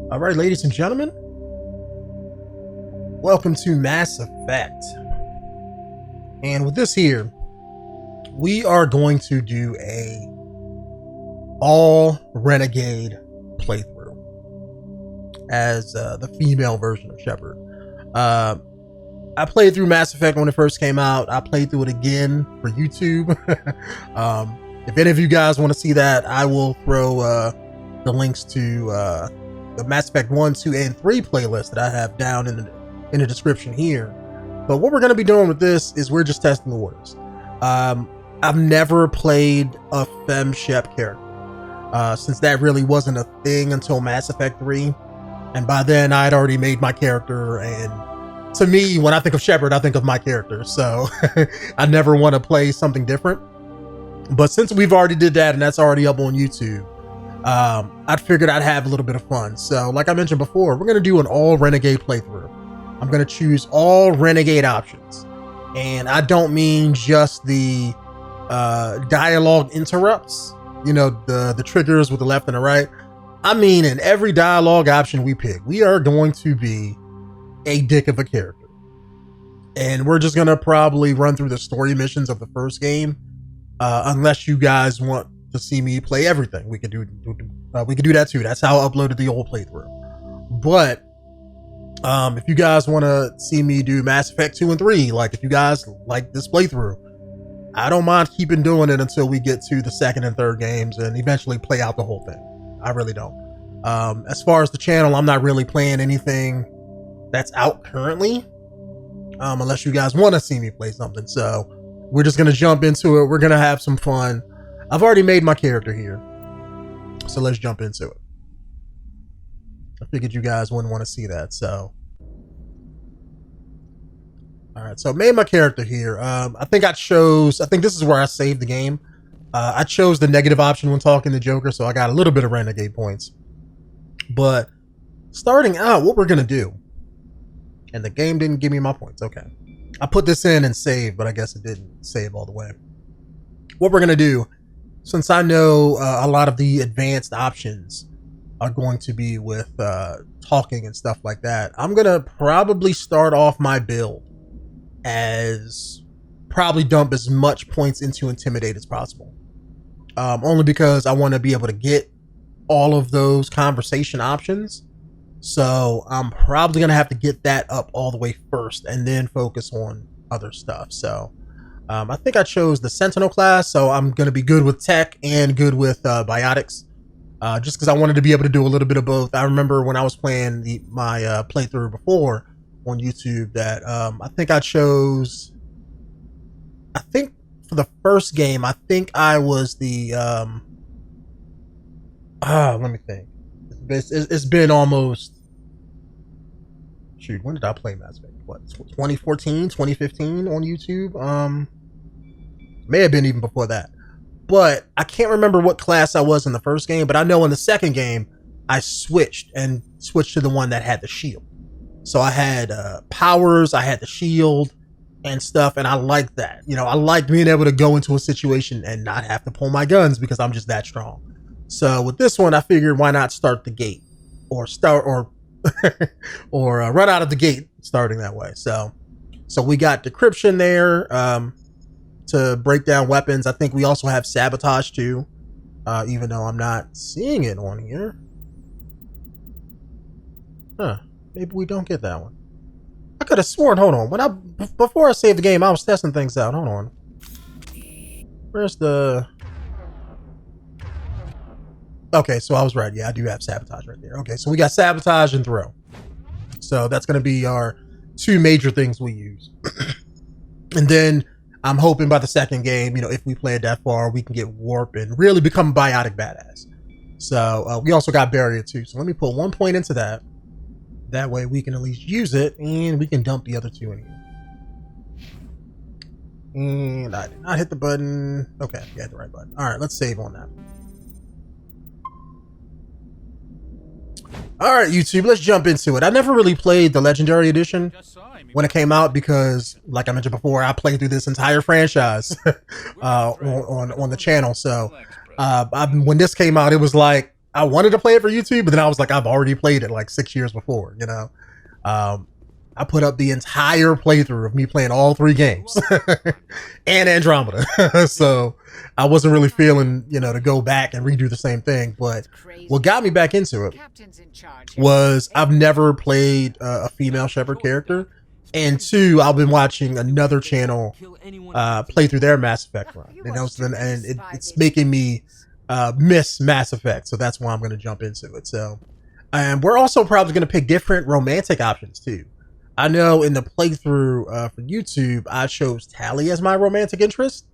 All right, ladies and gentlemen, welcome to Mass Effect. And with this here, we are going to do a all Renegade playthrough as the female version of Shepard. I played through Mass Effect when it first came out. I played through it again for YouTube. If any of you guys want to see that, I will throw the links to the Mass Effect 1, 2, and 3 playlist that I have down in the description here. But what we're going to be doing with this is we're just testing the waters. I've never played a Fem Shep character, since that really wasn't a thing until Mass Effect 3. And by then I had already made my character, and to me, when I think of Shepard, I think of my character. So I never want to play something different. But since we've already did that and that's already up on YouTube, I figured I'd have a little bit of fun. So like I mentioned before, we're going to do an all Renegade playthrough. I'm going to choose all Renegade options. And I don't mean just the dialogue interrupts, you know, the triggers with the left and the right. I mean, in every dialogue option we pick, we are going to be a dick of a character. And we're just going to probably run through the story missions of the first game. Unless you guys want to see me play everything, we could do that too. That's how I uploaded the old playthrough. But if you guys want to see me do Mass Effect 2 and 3, like if you guys like this playthrough, I don't mind keeping doing it until we get to the second and third games and eventually play out the whole thing. I really don't. As far as the channel, I'm not really playing anything that's out currently, unless you guys want to see me play something. So we're just going to jump into it. We're going to have some fun. I've already made my character here, so let's jump into it. I figured you guys wouldn't want to see that, so. All right, so I made my character here. I think this is where I saved the game. I chose the negative option when talking to Joker, so I got a little bit of Renegade points. But starting out, what we're going to do, and the game didn't give me my points, okay. I put this in and saved, but I guess it didn't save all the way. What we're going to do, since I know a lot of the advanced options are going to be with talking and stuff like that, I'm going to probably start off my build as probably dump as much points into Intimidate as possible. Only because I want to be able to get all of those conversation options. So I'm probably going to have to get that up all the way first and then focus on other stuff. So I think I chose the Sentinel class, so I'm going to be good with tech and good with biotics, just because I wanted to be able to do a little bit of both. I remember when I was playing my playthrough before on YouTube that I think I chose, I think for the first game, I think I was the, let me think. It's been almost, shoot, when did I play Mass Effect? What, 2014, 2015 on YouTube? May have been even before that. But I can't remember what class I was in the first game, but I know in the second game, I switched to the one that had the shield. So I had powers, I had the shield and stuff, and I liked that. You know, I liked being able to go into a situation and not have to pull my guns because I'm just that strong. So with this one, I figured why not start the gate or run out of the gate starting that way. So we got decryption there to break down weapons. I think we also have sabotage too, even though I'm not seeing it on here. Huh? Maybe we don't get that one. I could have sworn. Hold on. Before I saved the game, I was testing things out. Hold on. Where's the? Okay, so I was right. Yeah, I do have sabotage right there. Okay, so we got sabotage and throw. So that's going to be our two major things we use. And then I'm hoping by the second game, you know, if we play it that far, we can get warp and really become a biotic badass. So we also got barrier too. So let me put 1 point into that. That way we can at least use it and we can dump the other two in here. And I did not hit the button. Okay, yeah, hit the right button. All right, let's save on that. All right, YouTube, let's jump into it. I never really played the Legendary Edition when it came out because, like I mentioned before, I played through this entire franchise on the channel. So when this came out, it was like I wanted to play it for YouTube, but then I was like, I've already played it like 6 years before, you know. I put up the entire playthrough of me playing all 3 games and Andromeda. So I wasn't really feeling, you know, to go back and redo the same thing. But what got me back into it was I've never played a female Shepard character. And 2, I've been watching another channel play through their Mass Effect run. You know, and it's making me miss Mass Effect. So that's why I'm going to jump into it. So, and we're also probably going to pick different romantic options too. I know in the playthrough for YouTube, I chose Tali as my romantic interest,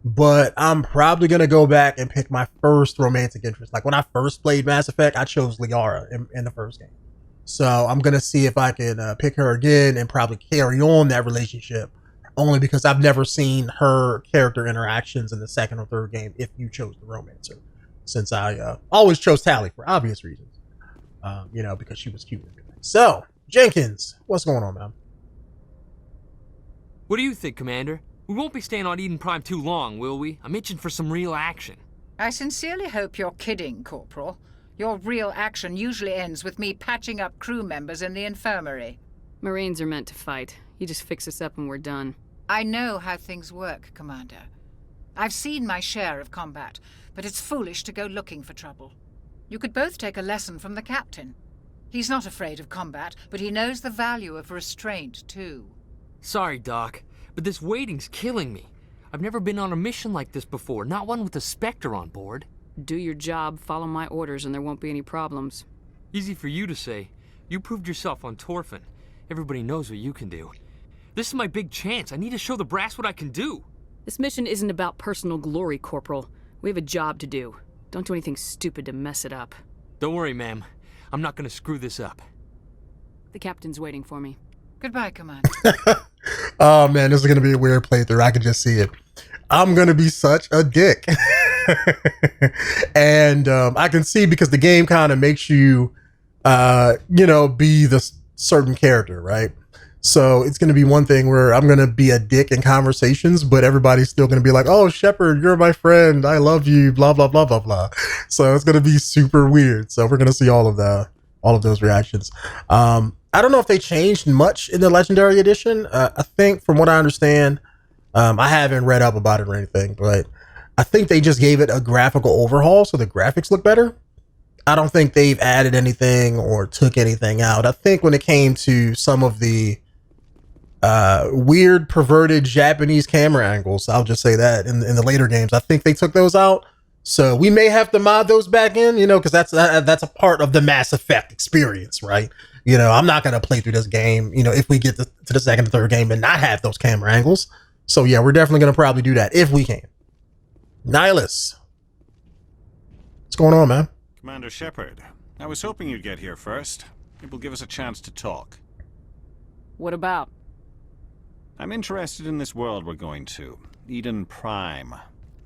but I'm probably going to go back and pick my first romantic interest. Like when I first played Mass Effect, I chose Liara in the first game. So I'm going to see if I can pick her again and probably carry on that relationship, only because I've never seen her character interactions in the second or third game if you chose the romancer, since I always chose Tali for obvious reasons, you know, because she was cute and everything. So, Jenkins, what's going on, man? What do you think, Commander? We won't be staying on Eden Prime too long, will we? I'm itching for some real action. I sincerely hope you're kidding, Corporal. Your real action usually ends with me patching up crew members in the infirmary. Marines are meant to fight. You just fix us up and we're done. I know how things work, Commander. I've seen my share of combat, but it's foolish to go looking for trouble. You could both take a lesson from the captain. He's not afraid of combat, but he knows the value of restraint, too. Sorry, Doc, but this waiting's killing me. I've never been on a mission like this before, not one with a Spectre on board. Do your job, follow my orders, and there won't be any problems. Easy for you to say. You proved yourself on Torfin. Everybody knows what you can do. This is my big chance. I need to show the brass what I can do. This mission isn't about personal glory, Corporal. We have a job to do. Don't do anything stupid to mess it up. Don't worry, ma'am. I'm not gonna screw this up. The captain's waiting for me. Goodbye, Commander. Oh man, this is gonna be a weird playthrough. I can just see it. I'm gonna be such a dick. And I can see, because the game kind of makes you you know, be the certain character, right? So it's going to be one thing where I'm going to be a dick in conversations, but everybody's still going to be like, oh, Shepard, you're my friend, I love you, blah blah blah blah blah. So it's going to be super weird. So we're going to see all of those reactions. I don't know if they changed much in the Legendary Edition. I think from what I understand, I haven't read up about it or anything, but I think they just gave it a graphical overhaul so the graphics look better. I don't think they've added anything or took anything out. I think when it came to some of the weird, perverted Japanese camera angles, I'll just say that in the later games, I think they took those out. So we may have to mod those back in, you know, because that's a part of the Mass Effect experience, right? You know, I'm not going to play through this game, you know, if we get to the second and third game and not have those camera angles. So yeah, we're definitely going to probably do that if we can. Nihilus, what's going on, man? Commander Shepard, I was hoping you'd get here first. It will give us a chance to talk. What about? I'm interested in this world we're going to, Eden Prime.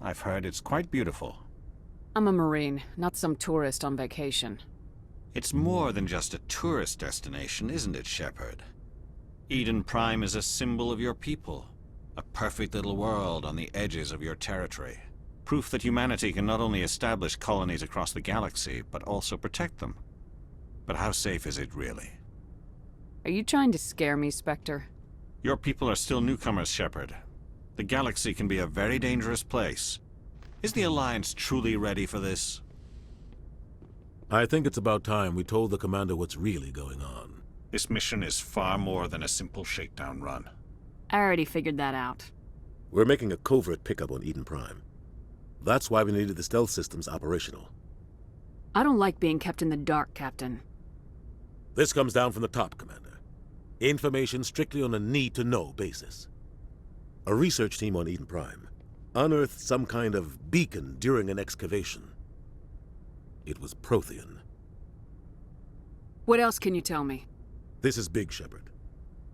I've heard it's quite beautiful. I'm a Marine, not some tourist on vacation. It's more than just a tourist destination, isn't it, Shepard? Eden Prime is a symbol of your people. A perfect little world on the edges of your territory. Proof that humanity can not only establish colonies across the galaxy, but also protect them. But how safe is it really? Are you trying to scare me, Spectre? Your people are still newcomers, Shepard. The galaxy can be a very dangerous place. Is the Alliance truly ready for this? I think it's about time we told the Commander what's really going on. This mission is far more than a simple shakedown run. I already figured that out. We're making a covert pickup on Eden Prime. That's why we needed the stealth systems operational. I don't like being kept in the dark, Captain. This comes down from the top, Commander. Information strictly on a need-to-know basis. A research team on Eden Prime unearthed some kind of beacon during an excavation. It was Prothean. What else can you tell me? This is big, Shepard.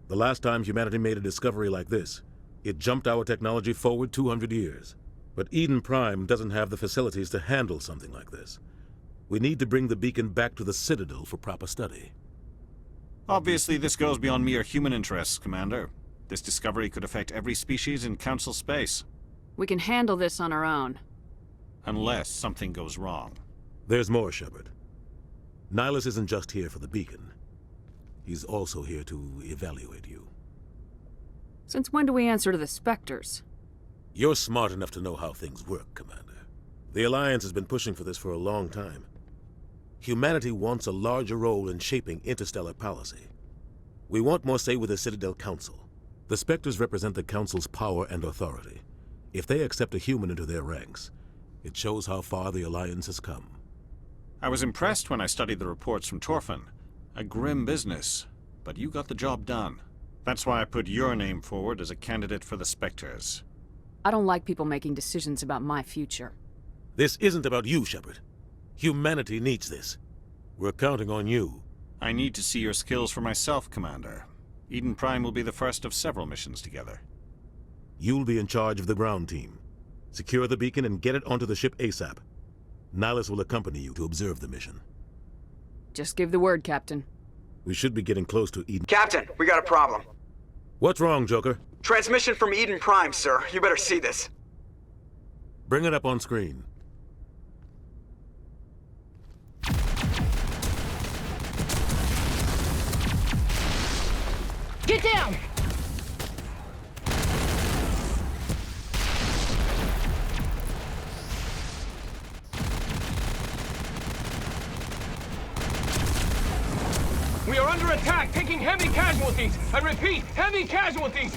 The last time humanity made a discovery like this, it jumped our technology forward 200 years. But Eden Prime doesn't have the facilities to handle something like this. We need to bring the beacon back to the Citadel for proper study. Obviously, this goes beyond mere human interests, Commander. This discovery could affect every species in Council space. We can handle this on our own. Unless something goes wrong. There's more, Shepard. Nihilus isn't just here for the beacon. He's also here to evaluate you. Since when do we answer to the Spectres? You're smart enough to know how things work, Commander. The Alliance has been pushing for this for a long time. Humanity wants a larger role in shaping interstellar policy. We want more say with the Citadel Council. The Spectres represent the Council's power and authority. If they accept a human into their ranks, it shows how far the Alliance has come. I was impressed when I studied the reports from Torfin. A grim business, but you got the job done. That's why I put your name forward as a candidate for the Spectres. I don't like people making decisions about my future. This isn't about you, Shepard. Humanity needs this. We're counting on you. I need to see your skills for myself, Commander. Eden Prime will be the first of several missions together. You'll be in charge of the ground team. Secure the beacon and get it onto the ship ASAP. Nihilus will accompany you to observe the mission. Just give the word, Captain. We should be getting close to Eden. Captain, we got a problem. What's wrong, Joker? Transmission from Eden Prime, sir. You better see this. Bring it up on screen. Get down! We are under attack, taking heavy casualties. I repeat, heavy casualties.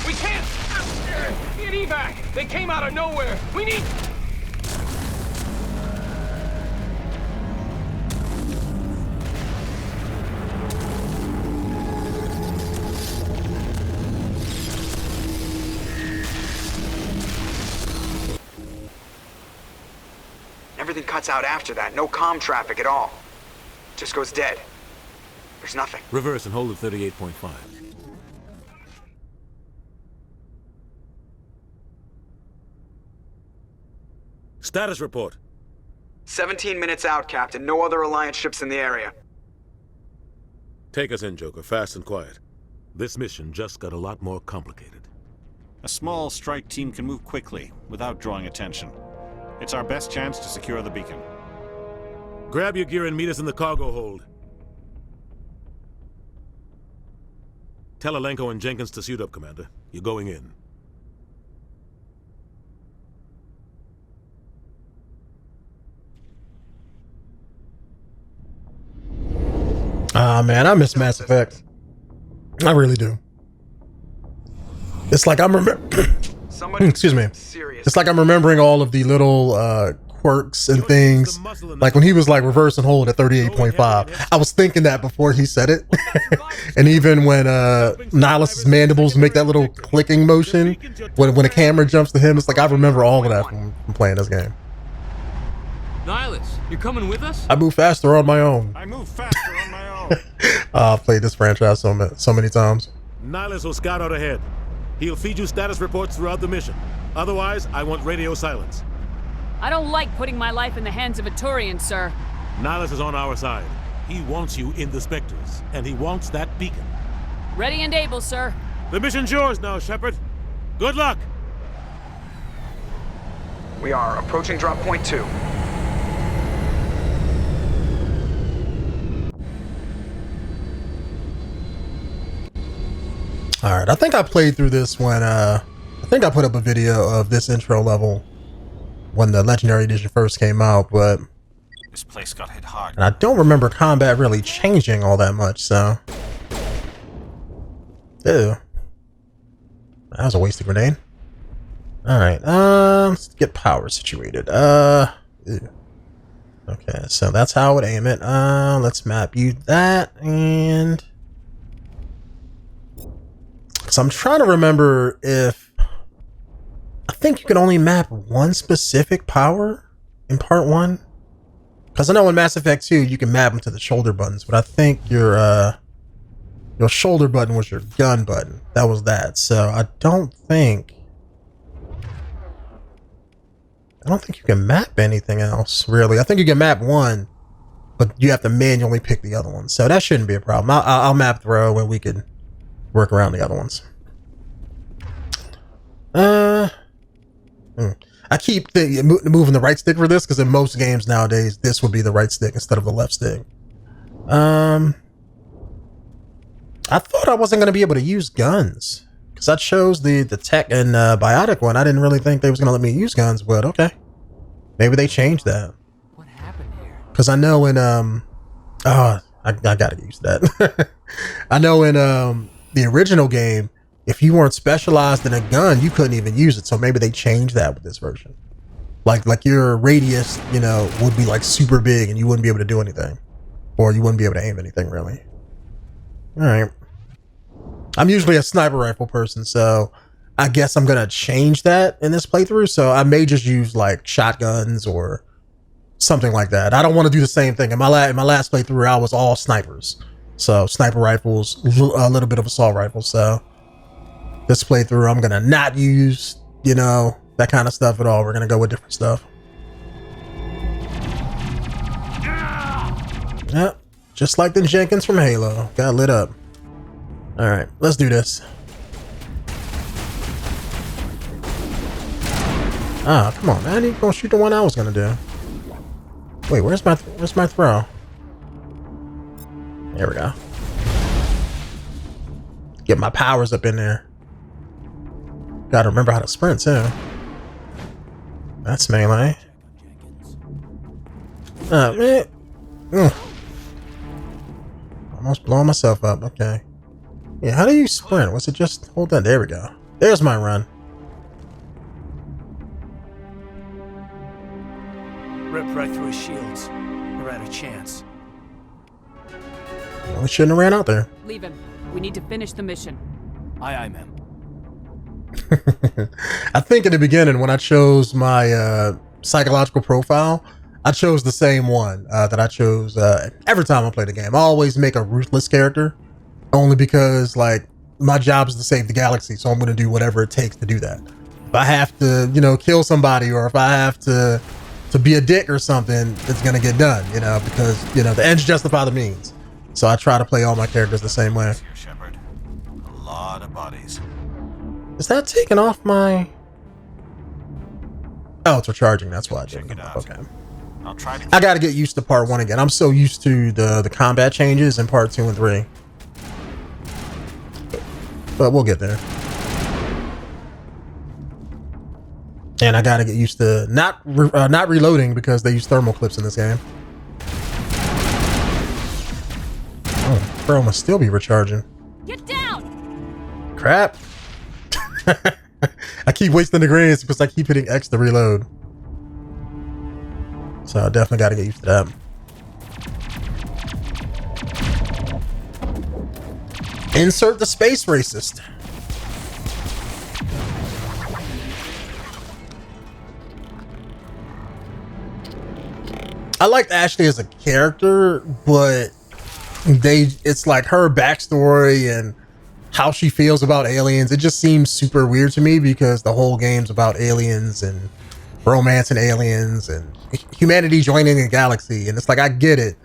We can't get evac. They came out of nowhere. We need... Everything cuts out after that. No comm traffic at all. Just goes dead. There's nothing. Reverse and hold at 38.5. Status report. 17 minutes out, Captain. No other Alliance ships in the area. Take us in, Joker, fast and quiet. This mission just got a lot more complicated. A small strike team can move quickly, without drawing attention. It's our best chance to secure the beacon. Grab your gear and meet us in the cargo hold. Tell Alenko and Jenkins to suit up, Commander. You're going in. Ah, man, I miss Mass Effect. I really do. It's like I'm excuse me. It's like I'm remembering all of the little quirks and things. Like when he was like reverse and hold at 38.5. I was thinking that before he said it. And even when Nihilus's mandibles make that little clicking motion when a camera jumps to him, it's like I remember all of that from playing this game. Nihilus, you're coming with us? I move faster on my own. I move faster on my own. I've played this franchise so many times. Nihilus will scout out ahead. He'll feed you status reports throughout the mission. Otherwise, I want radio silence. I don't like putting my life in the hands of a Turian, sir. Nihilus is on our side. He wants you in the Spectres, and he wants that beacon. Ready and able, sir. The mission's yours now, Shepard. Good luck! We are approaching drop point 2. All right, I think I played through this when I think I put up a video of this intro level when the Legendary Edition first came out, but This place got hit hard. and I don't remember combat really changing all that much, so ew. That was a wasted grenade. All right, let's get power situated. Ew. Okay, so that's how I would aim it. Let's map you that, and so I'm trying to remember if I think you can only map one specific power in part 1, because I know in Mass Effect 2 you can map them to the shoulder buttons, but I think your shoulder button was your gun button. That was that. So I don't think you can map anything else really. I think you can map one, but you have to manually pick the other one. So that shouldn't be a problem. I'll map throw and we can work around the other ones. I keep moving the right stick for this because in most games nowadays, this would be the right stick instead of the left stick. I thought I wasn't going to be able to use guns because I chose the tech and biotic one. I didn't really think they was going to let me use guns, but okay. Maybe they changed that. What happened here? Because I know in I gotta use that. I know in the original game, if you weren't specialized in a gun, you couldn't even use it. So maybe they changed that with this version. Like your radius, you know, would be like super big and you wouldn't be able to do anything. Or you wouldn't be able to aim anything really. Alright. I'm usually a sniper rifle person, so I guess I'm gonna change that in this playthrough. So I may just use like shotguns or something like that. I don't want to do the same thing. In my last playthrough, I was all snipers. So sniper rifles, a little bit of assault rifles. So this playthrough, I'm gonna not use, you know, that kind of stuff at all. We're gonna go with different stuff. Yep, just like the Jenkins from Halo. Got lit up. All right, let's do this. Ah, come on, man! You gonna shoot the one I was gonna do? Wait, where's my throw? There we go. Get my powers up in there. Gotta remember how to sprint too. That's melee. Man. Almost blowing myself up. Okay. Yeah, how do you sprint? Was it just hold that? There we go. There's my run. Ripped right through his shields. Never had a chance. Well, we shouldn't have ran out there. Leave him. We need to finish the mission. Aye, aye, ma'am. I think in the beginning when I chose my psychological profile, I chose the same one that I chose every time I play the game. I always make a ruthless character, only because like my job is to save the galaxy, so I'm going to do whatever it takes to do that. If I have to, you know, kill somebody, or if I have to be a dick or something, it's going to get done, you know, because, you know, the ends justify the means. So I try to play all my characters the same way. Here, Shepard. A lot of bodies. Is that taking off my... Oh, it's recharging. That's why I Check didn't. it out. Okay. I'll try to. I got to get used to part 1 again. I'm so used to the combat changes in part 2 and 3. But we'll get there. And I got to get used to not reloading because they use thermal clips in this game. Oh, bro, must still be recharging. Get down! Crap. I keep wasting the grenades because I keep hitting X to reload. So I definitely got to get used to that. Insert the space racist. I liked Ashley as a character, but it's like her backstory and how she feels about aliens. It just seems super weird to me because the whole game's about aliens and romance and aliens and humanity joining a galaxy. And it's like, I get it,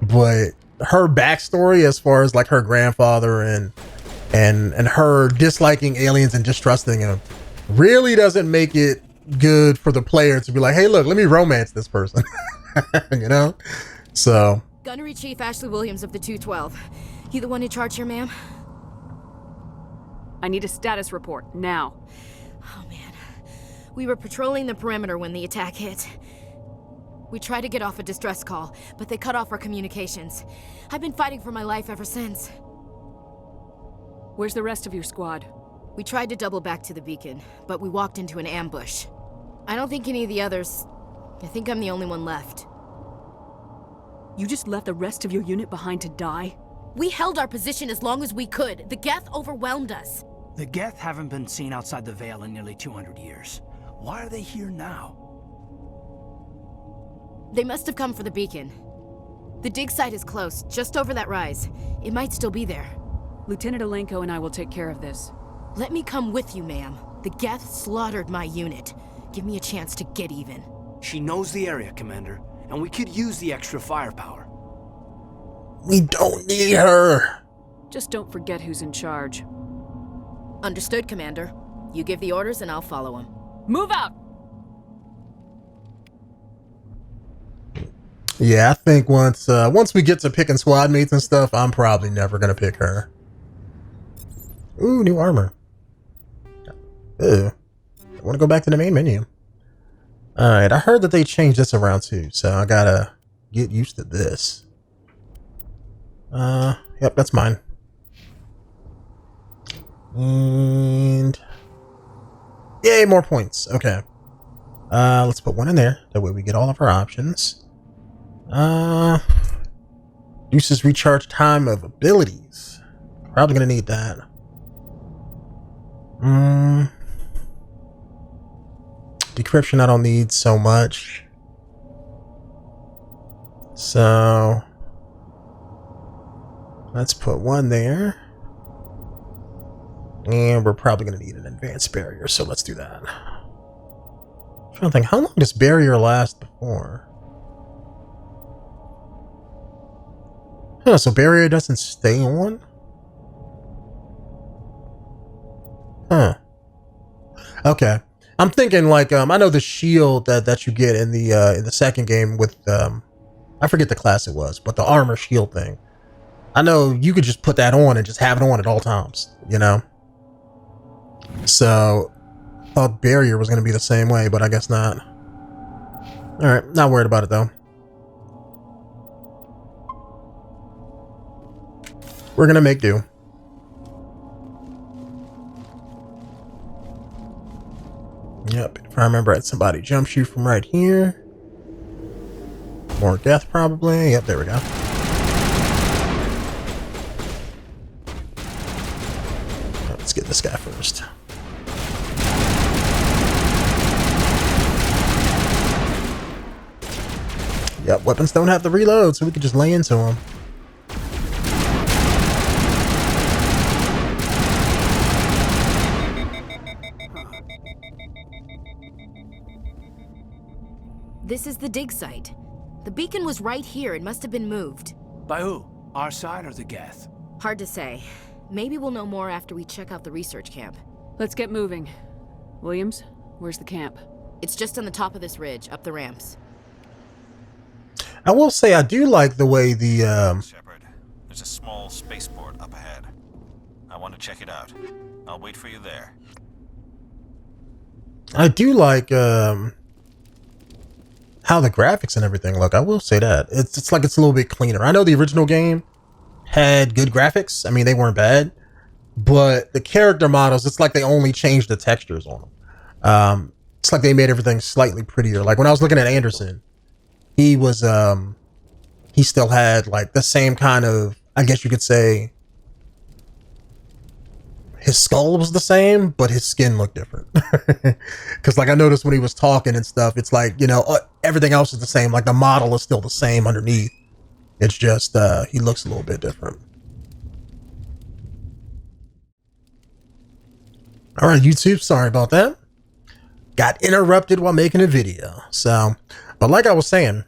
but her backstory as far as like her grandfather and her disliking aliens and distrusting them really doesn't make it good for the player to be like, hey, look, let me romance this person. You know? So Gunnery Chief Ashley Williams of the 212. You the one in charge here, ma'am? I need a status report, now. Oh, man. We were patrolling the perimeter when the attack hit. We tried to get off a distress call, but they cut off our communications. I've been fighting for my life ever since. Where's the rest of your squad? We tried to double back to the beacon, but we walked into an ambush. I don't think any of the others... I think I'm the only one left. You just left the rest of your unit behind to die? We held our position as long as we could. The 𝐺Eth overwhelmed us. The 𝐺Eth haven't been seen outside the Veil in nearly 200 years. Why are they here now? They must have come for the beacon. The dig site is close, just over that rise. It might still be there. Lieutenant 𝐥𝐢𝐤𝐞 and I will take care of this. Let me come with you, ma'am. The 𝐺Eth slaughtered my unit. Give me a chance to get even. She knows the area, Commander, and we could use the extra firepower. we don't need her. Just don't forget who's in charge. Understood, Commander. You give the orders and I'll follow him. Move out! Yeah, I think once we get to picking squad mates and stuff, I'm probably never gonna pick her. Ooh, new armor. Ew. I want to go back to the main menu. Alright, I heard that they changed this around too, so I gotta get used to this. Yep, that's mine. And yay, more points. Okay. Let's put one in there. That way we get all of our options. Reduces recharge time of abilities. Probably gonna need that. Decryption I don't need so much. So let's put one there. And we're probably gonna need an advanced barrier, so let's do that. I'm trying to think, how long does barrier last before? Huh, so barrier doesn't stay on? Huh. Okay. I'm thinking like I know the shield that you get in the second game with I forget the class it was, but the armor shield thing. I know you could just put that on and just have it on at all times, you know? So I thought barrier was gonna be the same way, but I guess not. Alright, not worried about it though. We're gonna make do. Yep, if I remember right, somebody jumps you from right here. More death probably. Yep, there we go. Let's get this guy first. Yep, weapons don't have to reload, so we can just lay into them. This is the dig site. The beacon was right here. It must have been moved. By who? Our side or the Geth? Hard to say. Maybe we'll know more after we check out the research camp. Let's get moving. Williams, where's the camp? It's just on the top of this ridge, up the ramps. I will say I do like the way the Shepard, there's a small spaceport up ahead. I want to check it out. I'll wait for you there. I do like how the graphics and everything look. I will say that it's like it's a little bit cleaner. I know the original game had good graphics. I mean, they weren't bad, but the character models, it's like they only changed the textures on them. It's like they made everything slightly prettier. Like when I was looking at Anderson, he was he still had like the same kind of, I guess you could say, his skull was the same, but his skin looked different. Because like I noticed when he was talking and stuff, it's like, you know, everything else is the same. Like the model is still the same underneath. It's just he looks a little bit different. All right, YouTube, sorry about that. Got interrupted while making a video. So, but like I was saying,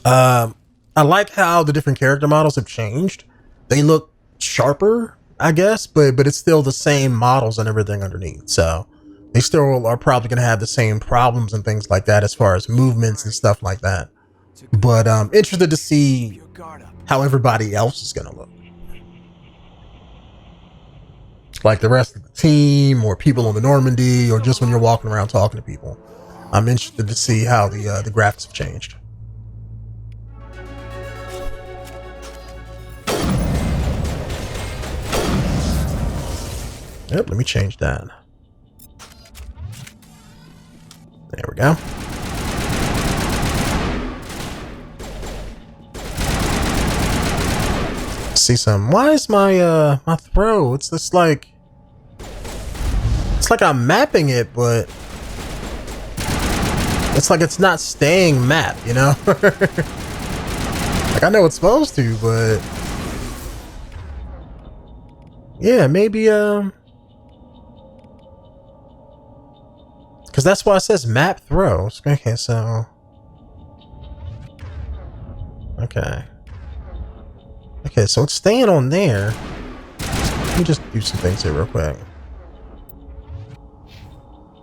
I like how the different character models have changed. They look sharper, I guess, but it's still the same models and everything underneath. So they still are probably going to have the same problems and things like that as far as movements and stuff like that. But I'm interested to see how everybody else is going to look. Like the rest of the team or people on the Normandy or just when you're walking around talking to people. I'm interested to see how the graphics have changed. Yep, let me change that. There we go. See some. Why is my my throw? It's just like I'm mapping it, but it's like it's not staying mapped, you know? Like I know it's supposed to, but yeah, maybe because that's why it says map throws. Okay, so okay, so it's staying on there. Let me just do some things here real quick.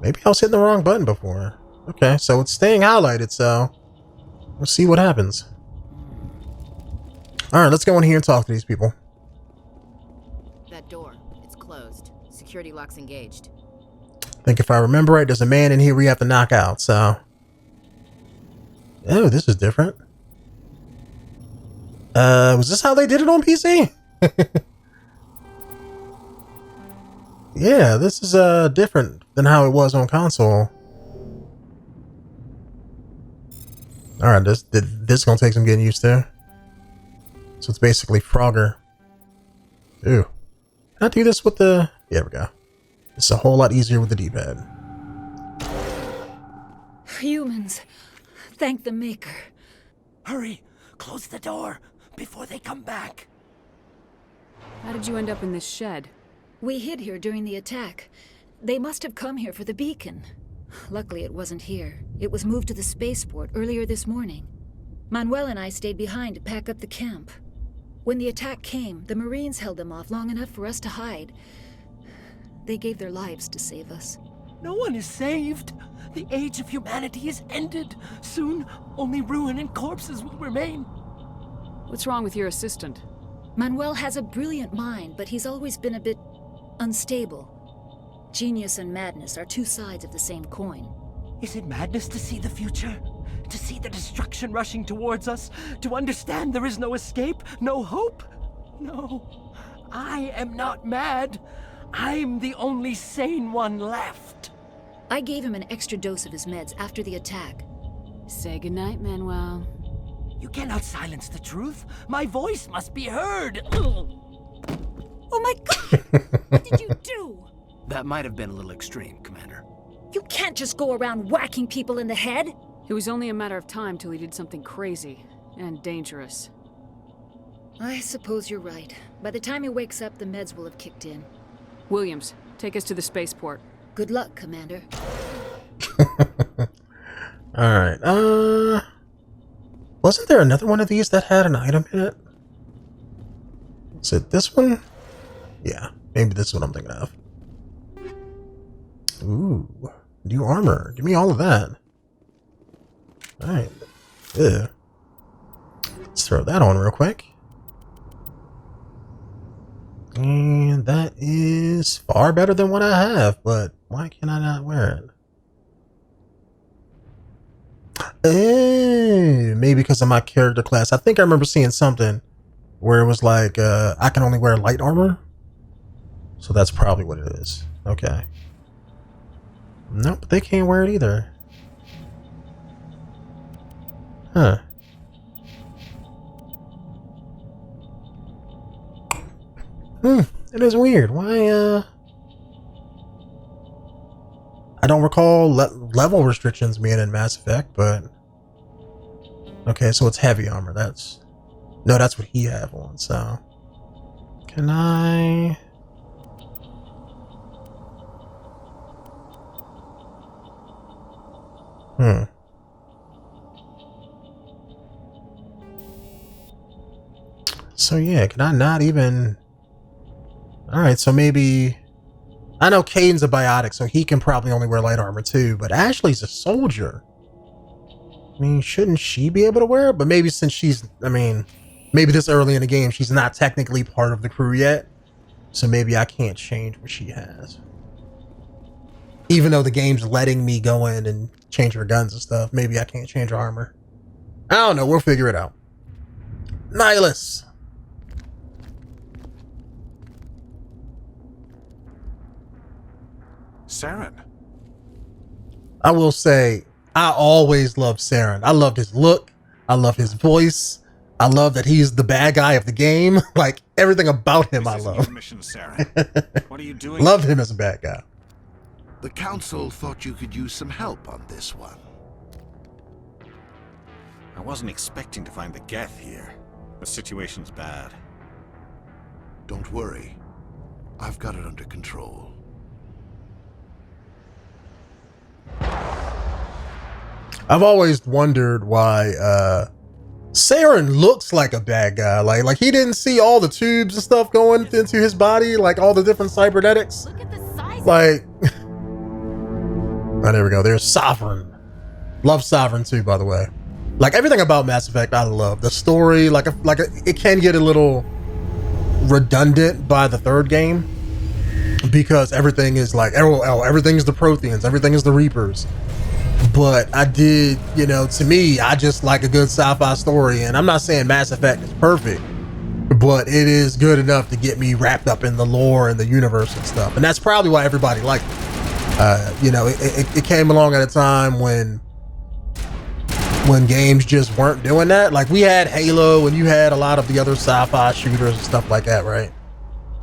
Maybe I was hitting the wrong button before. Okay, so it's staying highlighted, so Let's see what happens. All right, let's go in here and talk to these people. That door, it's closed. Security lock's engaged. I think if I remember right, there's a man in here we have to knock out, so. Oh, this is different. Was this how they did it on PC? Yeah, this is different than how it was on console. All right, this is gonna take some getting used to. So it's basically Frogger. Ooh, can I do this with the? Yeah, there we go. It's a whole lot easier with the D-pad. Humans, thank the Maker. Hurry! Close the door before they come back. How did you end up in this shed? We hid here during the attack. They must have come here for the beacon. Luckily, it wasn't here. It was moved to the spaceport earlier this morning. Manuel and I stayed behind to pack up the camp. When the attack came, the Marines held them off long enough for us to hide. They gave their lives to save us. No one is saved. The age of humanity is ended. Soon, only ruin and corpses will remain. What's wrong with your assistant? Manuel has a brilliant mind, but he's always been a bit unstable. Genius and madness are two sides of the same coin. Is it madness to see the future? To see the destruction rushing towards us? To understand there is no escape? No hope? No. I am not mad. I'm the only sane one left. I gave him an extra dose of his meds after the attack. Say goodnight, Manuel. You cannot silence the truth. My voice must be heard. Oh my God! What did you do? That might have been a little extreme, Commander. You can't just go around whacking people in the head. It was only a matter of time till he did something crazy and dangerous. I suppose you're right. By the time he wakes up, the meds will have kicked in. Williams, take us to the spaceport. Good luck, Commander. All right. Wasn't there another one of these that had an item in it? Is it this one? Yeah, maybe this is what I'm thinking of. Ooh, new armor. Give me all of that. All right. Ew. Let's throw that on real quick. And that is far better than what I have, but why can I not wear it? Maybe because of my character class. I think I remember seeing something where it was like, I can only wear light armor. So that's probably what it is. Okay. Nope, they can't wear it either. Huh. It is weird. Why, I don't recall level restrictions being in Mass Effect, but... Okay, so it's heavy armor. That's what he have on, so... Can I... So yeah, can I not even... Alright, so maybe... I know Kaiden's a biotic, so he can probably only wear light armor too, but Ashley's a soldier. I mean, shouldn't she be able to wear it? But maybe since she's... I mean, maybe this early in the game, she's not technically part of the crew yet. So maybe I can't change what she has. Even though the game's letting me go in and change her guns and stuff, maybe I can't change her armor. I don't know, we'll figure it out. Nihilus! Saren. I will say, I always loved Saren. I loved his look. I love his voice. I love that he's the bad guy of the game. Like, everything about him I love. Mission, Saren. What are you doing? Loved him as a bad guy. The Council thought you could use some help on this one. I wasn't expecting to find the Geth here. The situation's bad. Don't worry. I've got it under control. I've always wondered why Saren looks like a bad guy. Like he didn't see all the tubes and stuff going into his body, like all the different cybernetics. Look at the size. Like, oh, there we go. There's Sovereign. Love Sovereign too, by the way. Like everything about Mass Effect, I love the story. It can get a little redundant by the third game because everything is like, oh, everything's the Protheans, everything is the Reapers. But I did, you know, to me, I just like a good sci-fi story. And I'm not saying Mass Effect is perfect, but it is good enough to get me wrapped up in the lore and the universe and stuff. And that's probably why everybody liked it. You know, it came along at a time when games just weren't doing that. Like we had Halo and you had a lot of the other sci-fi shooters and stuff like that, right?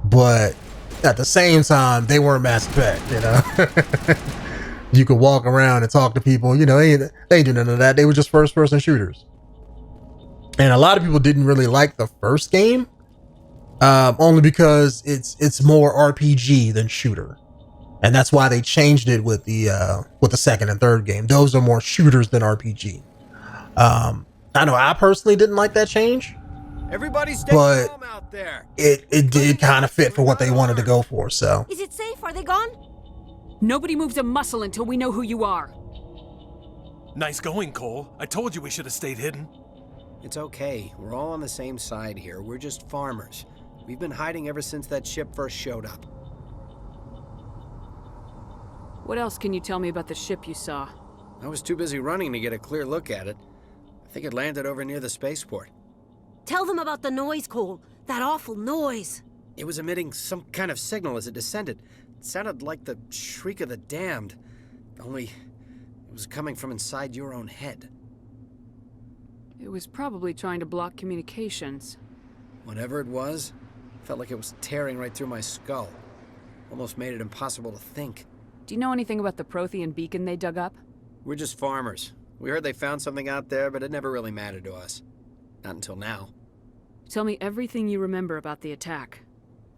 But at the same time, they weren't Mass Effect, you know? You could walk around and talk to people, you know, they ain't do none of that. They were just first-person shooters. And a lot of people didn't really like the first game, only because it's more RPG than shooter. And that's why they changed it with the second and third game. Those are more shooters than RPG. I know I personally didn't like that change. Everybody stay calm out there. It did kind of fit for what they wanted to go for, so. Is it safe? Are they gone? Nobody moves a muscle until we know who you are. Nice going, Cole. I told you we should have stayed hidden. It's okay. We're all on the same side here. We're just farmers. We've been hiding ever since that ship first showed up. What else can you tell me about the ship you saw? I was too busy running to get a clear look at it. I think it landed over near the spaceport. Tell them about the noise, Cole. That awful noise. It was emitting some kind of signal as it descended. It sounded like the shriek of the damned. Only it was coming from inside your own head. It was probably trying to block communications. Whatever it was, felt like it was tearing right through my skull. Almost made it impossible to think. Do you know anything about the Prothean beacon they dug up? We're just farmers. We heard they found something out there, but it never really mattered to us. Not until now. Tell me everything you remember about the attack.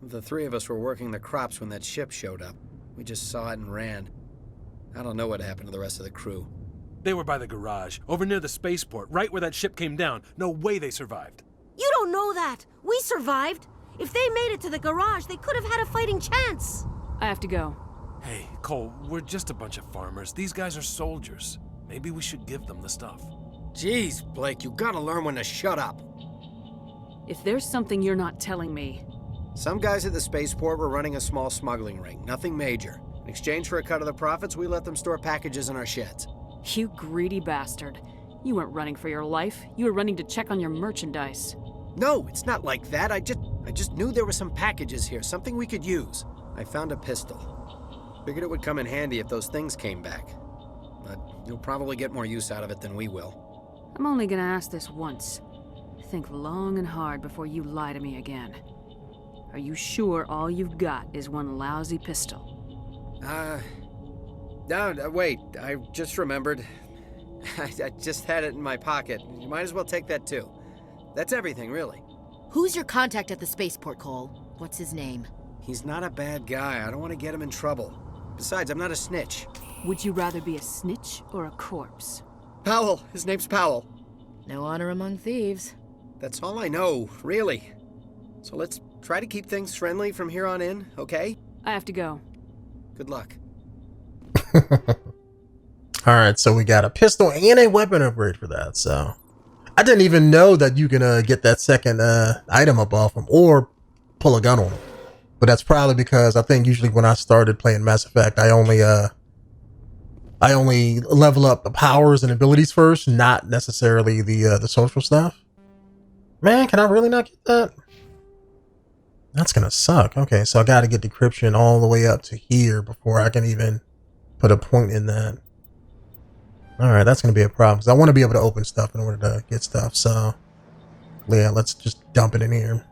The three of us were working the crops when that ship showed up. We just saw it and ran. I don't know what happened to the rest of the crew. They were by the garage, over near the spaceport, right where that ship came down. No way they survived. You don't know that. We survived. If they made it to the garage, they could have had a fighting chance. I have to go. Hey, Cole, we're just a bunch of farmers. These guys are soldiers. Maybe we should give them the stuff. Jeez, Blake, you gotta learn when to shut up. If there's something you're not telling me... Some guys at the spaceport were running a small smuggling ring, nothing major. In exchange for a cut of the profits, we let them store packages in our sheds. You greedy bastard. You weren't running for your life. You were running to check on your merchandise. No, it's not like that. I just knew there were some packages here, something we could use. I found a pistol. Figured it would come in handy if those things came back. But you'll probably get more use out of it than we will. I'm only gonna ask this once. Think long and hard before you lie to me again. Are you sure all you've got is one lousy pistol? No, wait, I just remembered. I just had it in my pocket. You might as well take that too. That's everything, really. Who's your contact at the spaceport, Cole? What's his name? He's not a bad guy. I don't want to get him in trouble. Besides, I'm not a snitch. Would you rather be a snitch or a corpse? Powell. His name's Powell. No honor among thieves. That's all I know, really. So let's try to keep things friendly from here on in, okay? I have to go. Good luck. All right, so we got a pistol and a weapon upgrade for that. So I didn't even know that you can get that second item up off him or pull a gun on him. But that's probably because I think usually when I started playing Mass Effect, I only level up the powers and abilities first, not necessarily the social stuff. Man, can I really not get that? That's gonna suck. Okay, so I gotta get decryption all the way up to here before I can even put a point in that. All right, that's gonna be a problem because I want to be able to open stuff in order to get stuff. So yeah, let's just dump it in here.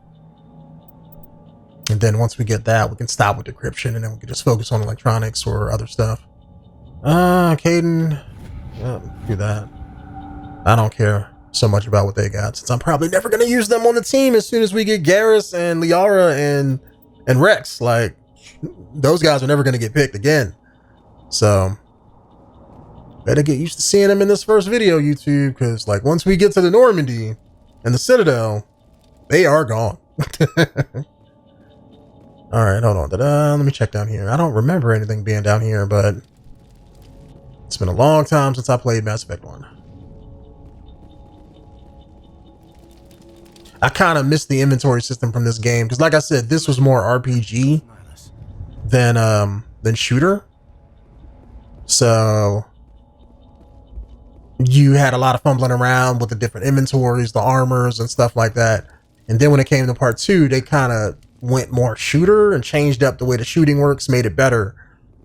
And then once we get that, we can stop with decryption and then we can just focus on electronics or other stuff. Kaidan, yeah, do that. I don't care so much about what they got since I'm probably never going to use them on the team as soon as we get Garrus and Liara and Rex. Like, those guys are never going to get picked again. So, better get used to seeing them in this first video, YouTube, because, like, once we get to the Normandy and the Citadel, they are gone. All right, hold on. Let me check down here. I don't remember anything being down here, but it's been a long time since I played Mass Effect 1. I kind of missed the inventory system from this game because, like I said, this was more RPG than shooter. So you had a lot of fumbling around with the different inventories, the armors and stuff like that. And then when it came to part 2, they kind of went more shooter and changed up the way the shooting works, made it better,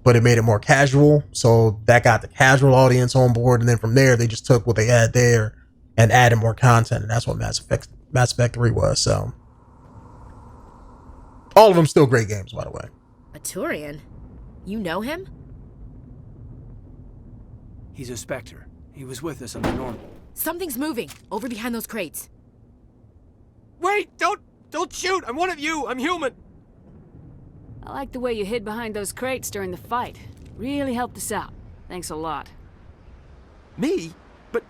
but it made it more casual. So that got the casual audience on board. And then from there, they just took what they had there and added more content. And that's what Mass Effect 3 was. So all of them still great games, by the way. A Turian? You know him? He's a Spectre. He was with us on the normal. Something's moving over behind those crates. Wait! Don't shoot! I'm one of you! I'm human! I like the way you hid behind those crates during the fight. Really helped us out. Thanks a lot. Me? But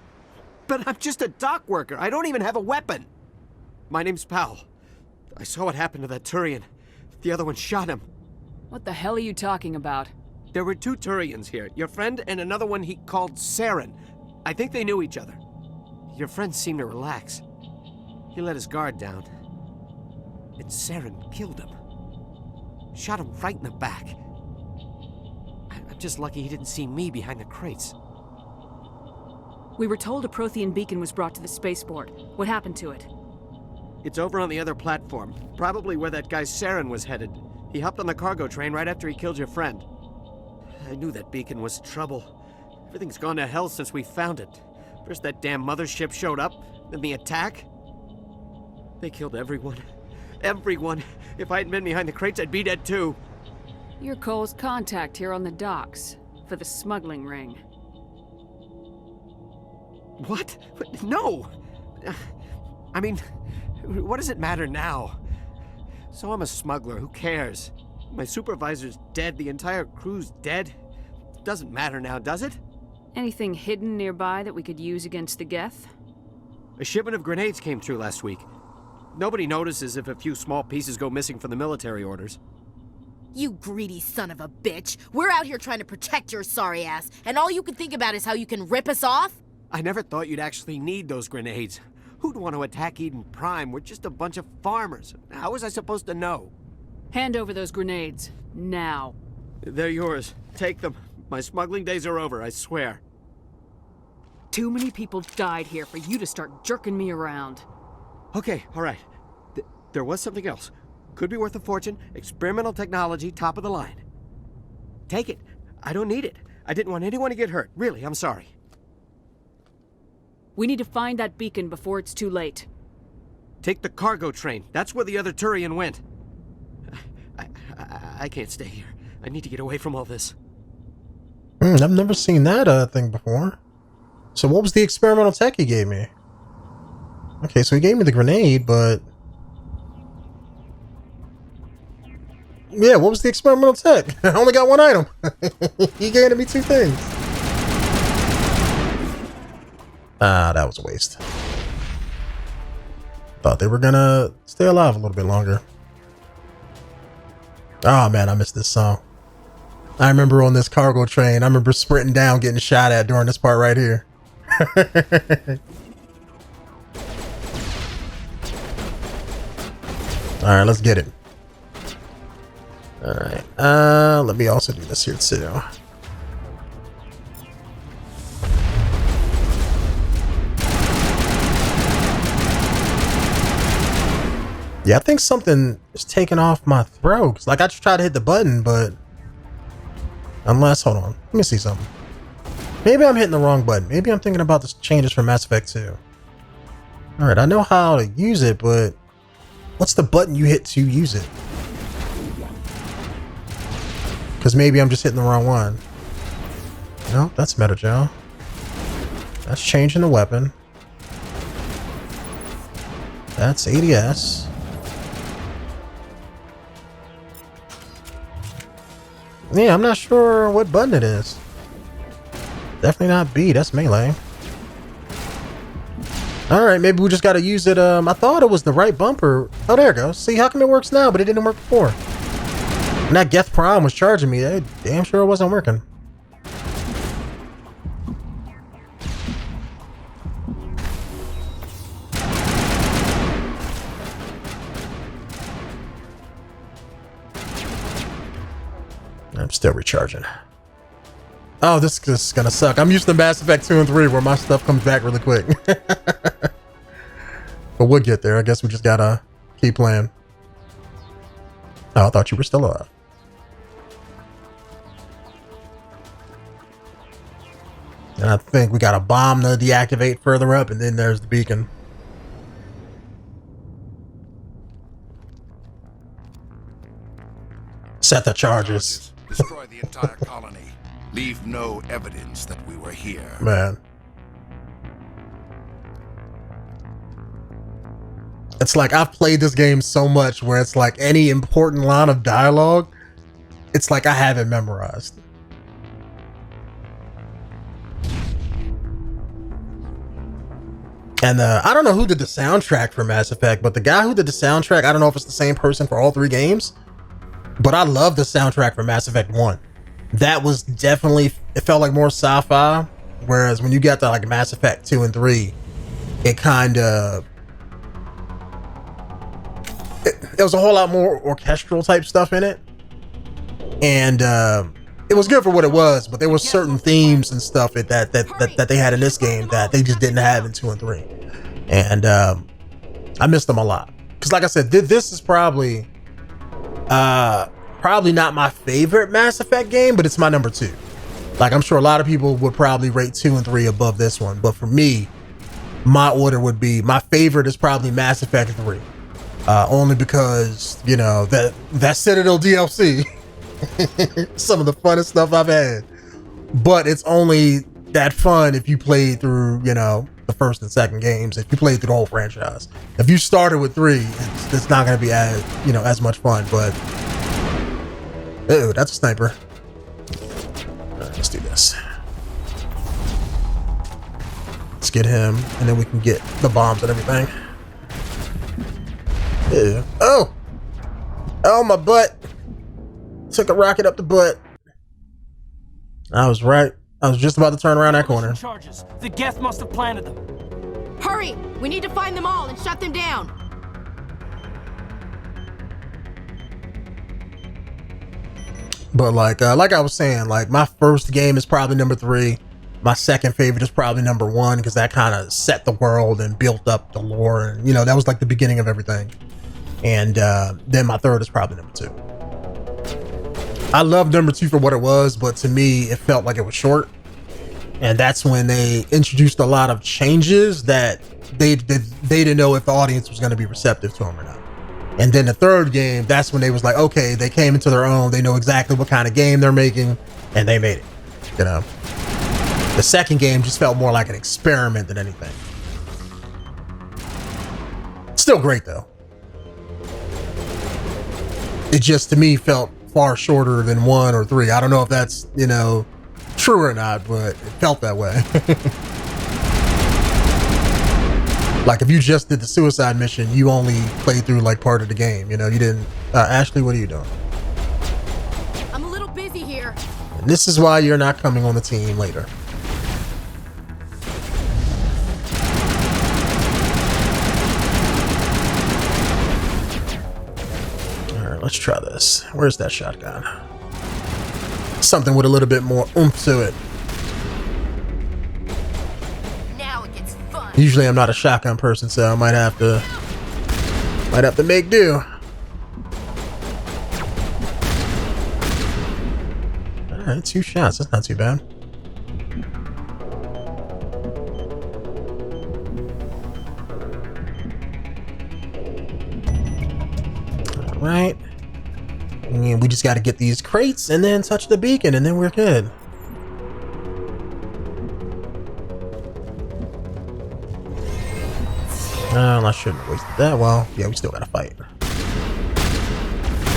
I'm just a dock worker. I don't even have a weapon. My name's Powell. I saw what happened to that Turian. The other one shot him. What the hell are you talking about? There were 2 Turians here. Your friend and another one he called Saren. I think they knew each other. Your friend seemed to relax. He let his guard down. And Saren killed him. Shot him right in the back. I'm just lucky he didn't see me behind the crates. We were told a Prothean beacon was brought to the spaceport. What happened to it? It's over on the other platform. Probably where that guy Saren was headed. He hopped on the cargo train right after he killed your friend. I knew that beacon was trouble. Everything's gone to hell since we found it. First that damn mothership showed up, then the attack. They killed everyone. Everyone. If I hadn't been behind the crates, I'd be dead too. You're Cole's contact here on the docks for the smuggling ring. What? No! I mean, what does it matter now? So I'm a smuggler, who cares? My supervisor's dead, the entire crew's dead. Doesn't matter now, does it? Anything hidden nearby that we could use against the 𝐥𝐤? A shipment of grenades came through last week. Nobody notices if a few small pieces go missing from the military orders. You greedy son of a bitch! We're out here trying to protect your sorry ass, and all you can think about is how you can rip us off? I never thought you'd actually need those grenades. Who'd want to attack Eden Prime? We're just a bunch of farmers. How was I supposed to know? Hand over those grenades. Now. They're yours. Take them. My smuggling days are over, I swear. Too many people died here for you to start jerking me around. Okay, all right. There was something else. Could be worth a fortune. Experimental technology, top of the line. Take it. I don't need it. I didn't want anyone to get hurt. Really, I'm sorry. We need to find that beacon before it's too late. Take the cargo train. That's where the other Turian went. I can't stay here. I need to get away from all this. I've never seen that thing before. So what was the experimental tech he gave me? Okay, so he gave me the grenade, but... yeah, what was the experimental tech? I only got 1 item. He gave me 2 things. Ah, that was a waste. Thought they were gonna stay alive a little bit longer. Oh man, I missed this song. I remember on this cargo train, I remember sprinting down, getting shot at during this part right here. All right, let's get it. All right, let me also do this here too. Yeah, I think something is taking off my throat. Like I just tried to hit the button, but unless, hold on, let me see something. Maybe I'm hitting the wrong button. Maybe I'm thinking about the changes from Mass Effect 2. All right, I know how to use it, but what's the button you hit to use it? Because maybe I'm just hitting the wrong one. No, that's Metagel. That's changing the weapon. That's ADS. Yeah, I'm not sure what button it is. Definitely not B, that's melee. Alright, maybe we just gotta use it. I thought it was the right bumper. Oh, there it goes. See, how come it works now, but it didn't work before? And that 𝐥𝐤 Prime was charging me. Damn sure it wasn't working. I'm still recharging. Oh, this is gonna suck. I'm used to Mass Effect 2 and 3 where my stuff comes back really quick. But we'll get there. I guess we just gotta keep playing. Oh, I thought you were still alive. And I think we got a bomb to deactivate further up, and then there's the beacon. Set the charges. Destroy the entire colony. Leave no evidence that we were here. Man. It's like I've played this game so much where it's like any important line of dialogue, it's like I have it memorized. And I don't know who did the soundtrack for Mass Effect, but the guy who did the soundtrack, I don't know if it's the same person for all 3 games, but I love the soundtrack for Mass Effect 1. That was definitely, it felt like more sci-fi, whereas when you got to like Mass Effect 2 and 3, it kind of, it was a whole lot more orchestral type stuff in it. And it was good for what it was, but there were certain themes and stuff that they had in this game that they just didn't have in 2 and 3. And I missed them a lot. Because like I said, this is probably not my favorite Mass Effect game, but it's my number 2. Like, I'm sure a lot of people would probably rate 2 and 3 above this one, but for me, my order would be, my favorite is probably Mass Effect 3. Only because, you know, that Citadel DLC, some of the funnest stuff I've had. But it's only that fun if you played through, you know, the first and second games, if you played through the whole franchise. If you started with 3, it's not going to be as, you know, as much fun, but oh, that's a sniper. All right, let's do this. Let's get him, and then we can get the bombs and everything. Ew. Oh! Oh, my butt! Took a rocket up the butt. I was right. I was just about to turn around that corner. Charges. The Geth must have planted them. Hurry! We need to find them all and shut them down. But like I was saying, like my first game is probably number 3. My second favorite is probably number 1 because that kind of set the world and built up the lore, and you know that was like the beginning of everything. And then my third is probably number 2. I love number 2 for what it was, but to me it felt like it was short, and that's when they introduced a lot of changes that they didn't know if the audience was going to be receptive to them or not. And then the third game, that's when they was like, okay, they came into their own. They know exactly what kind of game they're making, and they made it. You know, the second game just felt more like an experiment than anything. Still great though. It just to me felt far shorter than 1 or 3. I don't know if that's, you know, true or not, but it felt that way. Like if you just did the suicide mission, you only played through like part of the game, you know, you didn't. Ashley, what are you doing? I'm a little busy here. And this is why you're not coming on the team later. All right, let's try this. Where's that shotgun? Something with a little bit more oomph to it. Usually I'm not a shotgun person, so I might have to make do. All right, 2 shots. That's not too bad. All right. And we just got to get these crates and then touch the beacon, and then we're good. I shouldn't have wasted that. Well, yeah, we still gotta fight.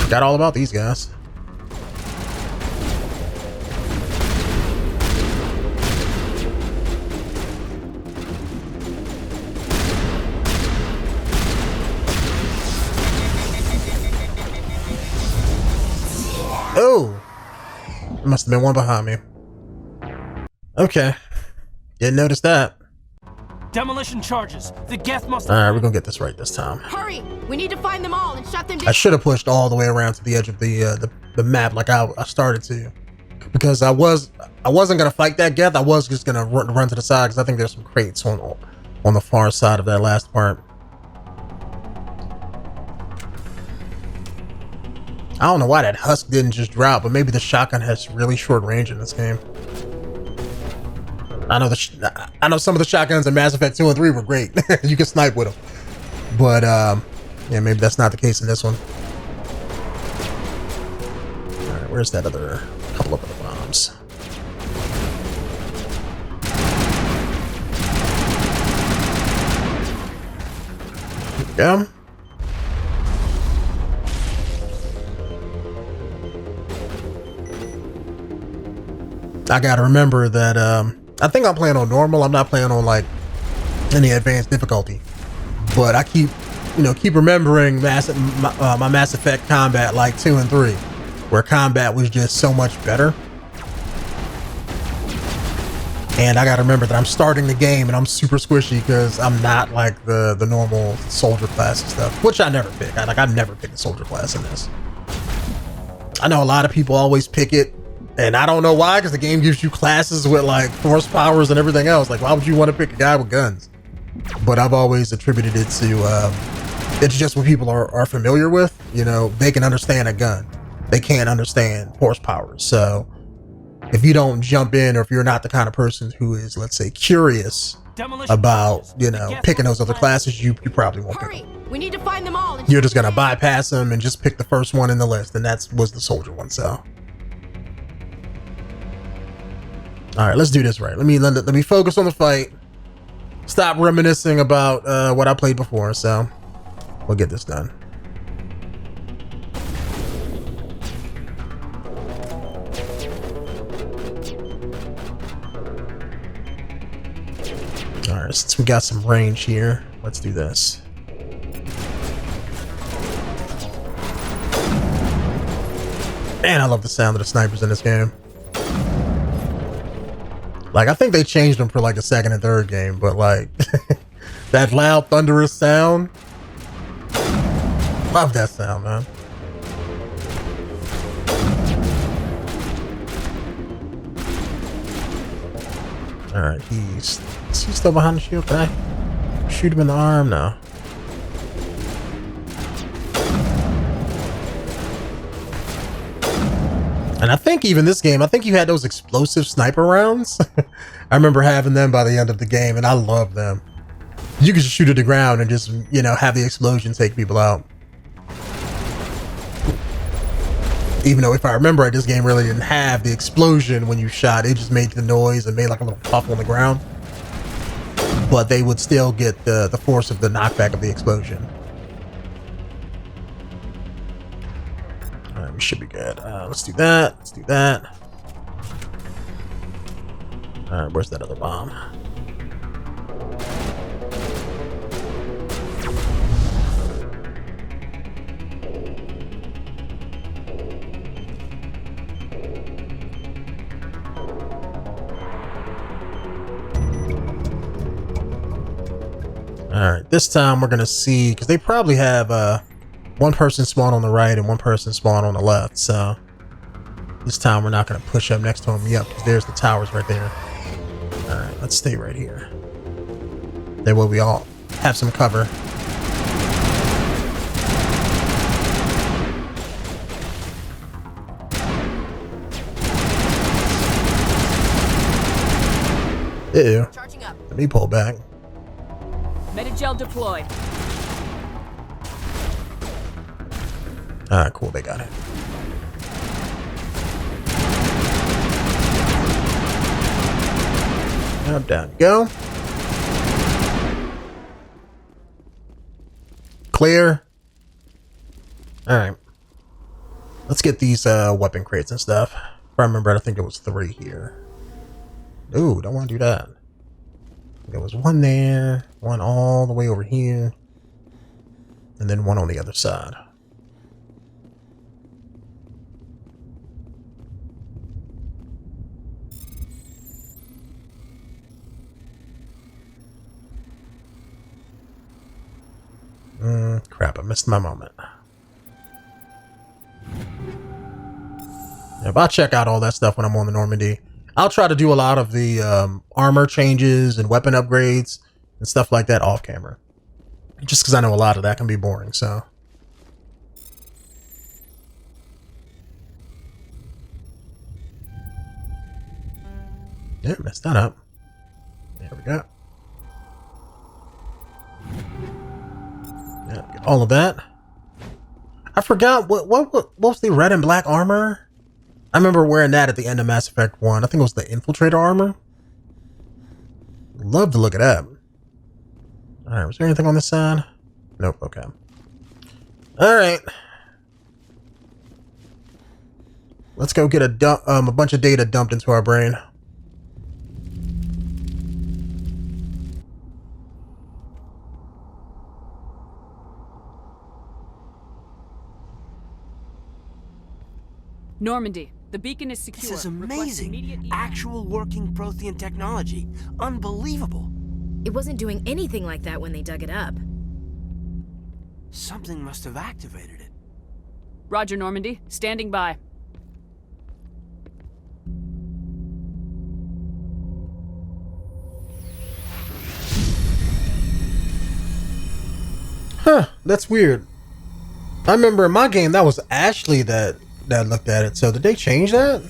Forgot all about these guys. Oh! Must have been one behind me. Okay. Didn't notice that. Demolition charges. The Geth must. All right, we're gonna get this right this time. Hurry! We need to find them all and shut them down. I should have pushed all the way around to the edge of the the map like I started to, because I wasn't gonna fight that Geth. I was just gonna run to the side because I think there's some crates on the far side of that last part. I don't know why that husk didn't just drop, but maybe the shotgun has really short range in this game. I know some of the shotguns in Mass Effect 2 and 3 were great. You can snipe with them, but yeah, maybe that's not the case in this one. All right, where's that couple of other bombs? Yeah. I gotta remember that I think I'm playing on normal. I'm not playing on like any advanced difficulty, but I keep remembering my Mass Effect combat like 2 and 3, where combat was just so much better. And I gotta remember that I'm starting the game and I'm super squishy because I'm not like the normal soldier class and stuff, which I never pick. I never pick a soldier class in this. I know a lot of people always pick it, and I don't know why, because the game gives you classes with like force powers and everything else. Like, why would you want to pick a guy with guns? But I've always attributed it to it's just what people are familiar with. You know, they can understand a gun, they can't understand force powers. So if you don't jump in, or if you're not the kind of person who is, let's say, curious about, picking those other classes, you probably won't pick them. We need to find them all. You're just gonna bypass them and just pick the first one in the list, and that was the soldier one. So all right, let's do this right. Let me focus on the fight. Stop reminiscing about what I played before. So we'll get this done. All right, since we got some range here, let's do this. Man, I love the sound of the snipers in this game. Like, I think they changed them for like the second and third game, but like that loud, thunderous sound. Love that sound, man. All right, is he still behind the shield? Can I shoot him in the arm? No. And I think even this game, I think you had those explosive sniper rounds. I remember having them by the end of the game, and I love them. You could just shoot at the ground and just, have the explosion take people out. Even though, if I remember right, this game really didn't have the explosion when you shot. It just made the noise and made like a little puff on the ground. But they would still get the force of the knockback of the explosion. We should be good. Let's do that. Let's do that. All right, where's that other bomb? All right, this time we're gonna see, because they probably have one person spawn on the right and one person spawn on the left. So this time we're not going to push up next to him. Yep, because there's the towers right there. All right, let's stay right here. That way we all have some cover. Ew. Let me pull back. Metagel deployed. Ah, cool, they got it. Up, down you go. Clear. All right. Let's get these weapon crates and stuff. If I remember, I think it was 3 here. Ooh, don't want to do that. There was 1 there, 1 all the way over here, and then 1 on the other side. Crap, I missed my moment. If I check out all that stuff when I'm on the Normandy, I'll try to do a lot of the armor changes and weapon upgrades and stuff like that off camera. Just because I know a lot of that can be boring, so. Yeah, messed that up. There we go. Yeah, get all of that. I forgot what was the red and black armor? I remember wearing that at the end of Mass Effect 1. I think it was the infiltrator armor. Love to look it up. Alright, was there anything on this side? Nope, okay. Alright. Let's go get a bunch of data dumped into our brain. Normandy, the beacon is secure. This is Request amazing. immediate evac. Actual working Prothean technology. Unbelievable. It wasn't doing anything like that when they dug it up. Something must have activated it. Roger, Normandy. Standing by. Huh, that's weird. I remember in my game that was Ashley that looked at it. So did they change that?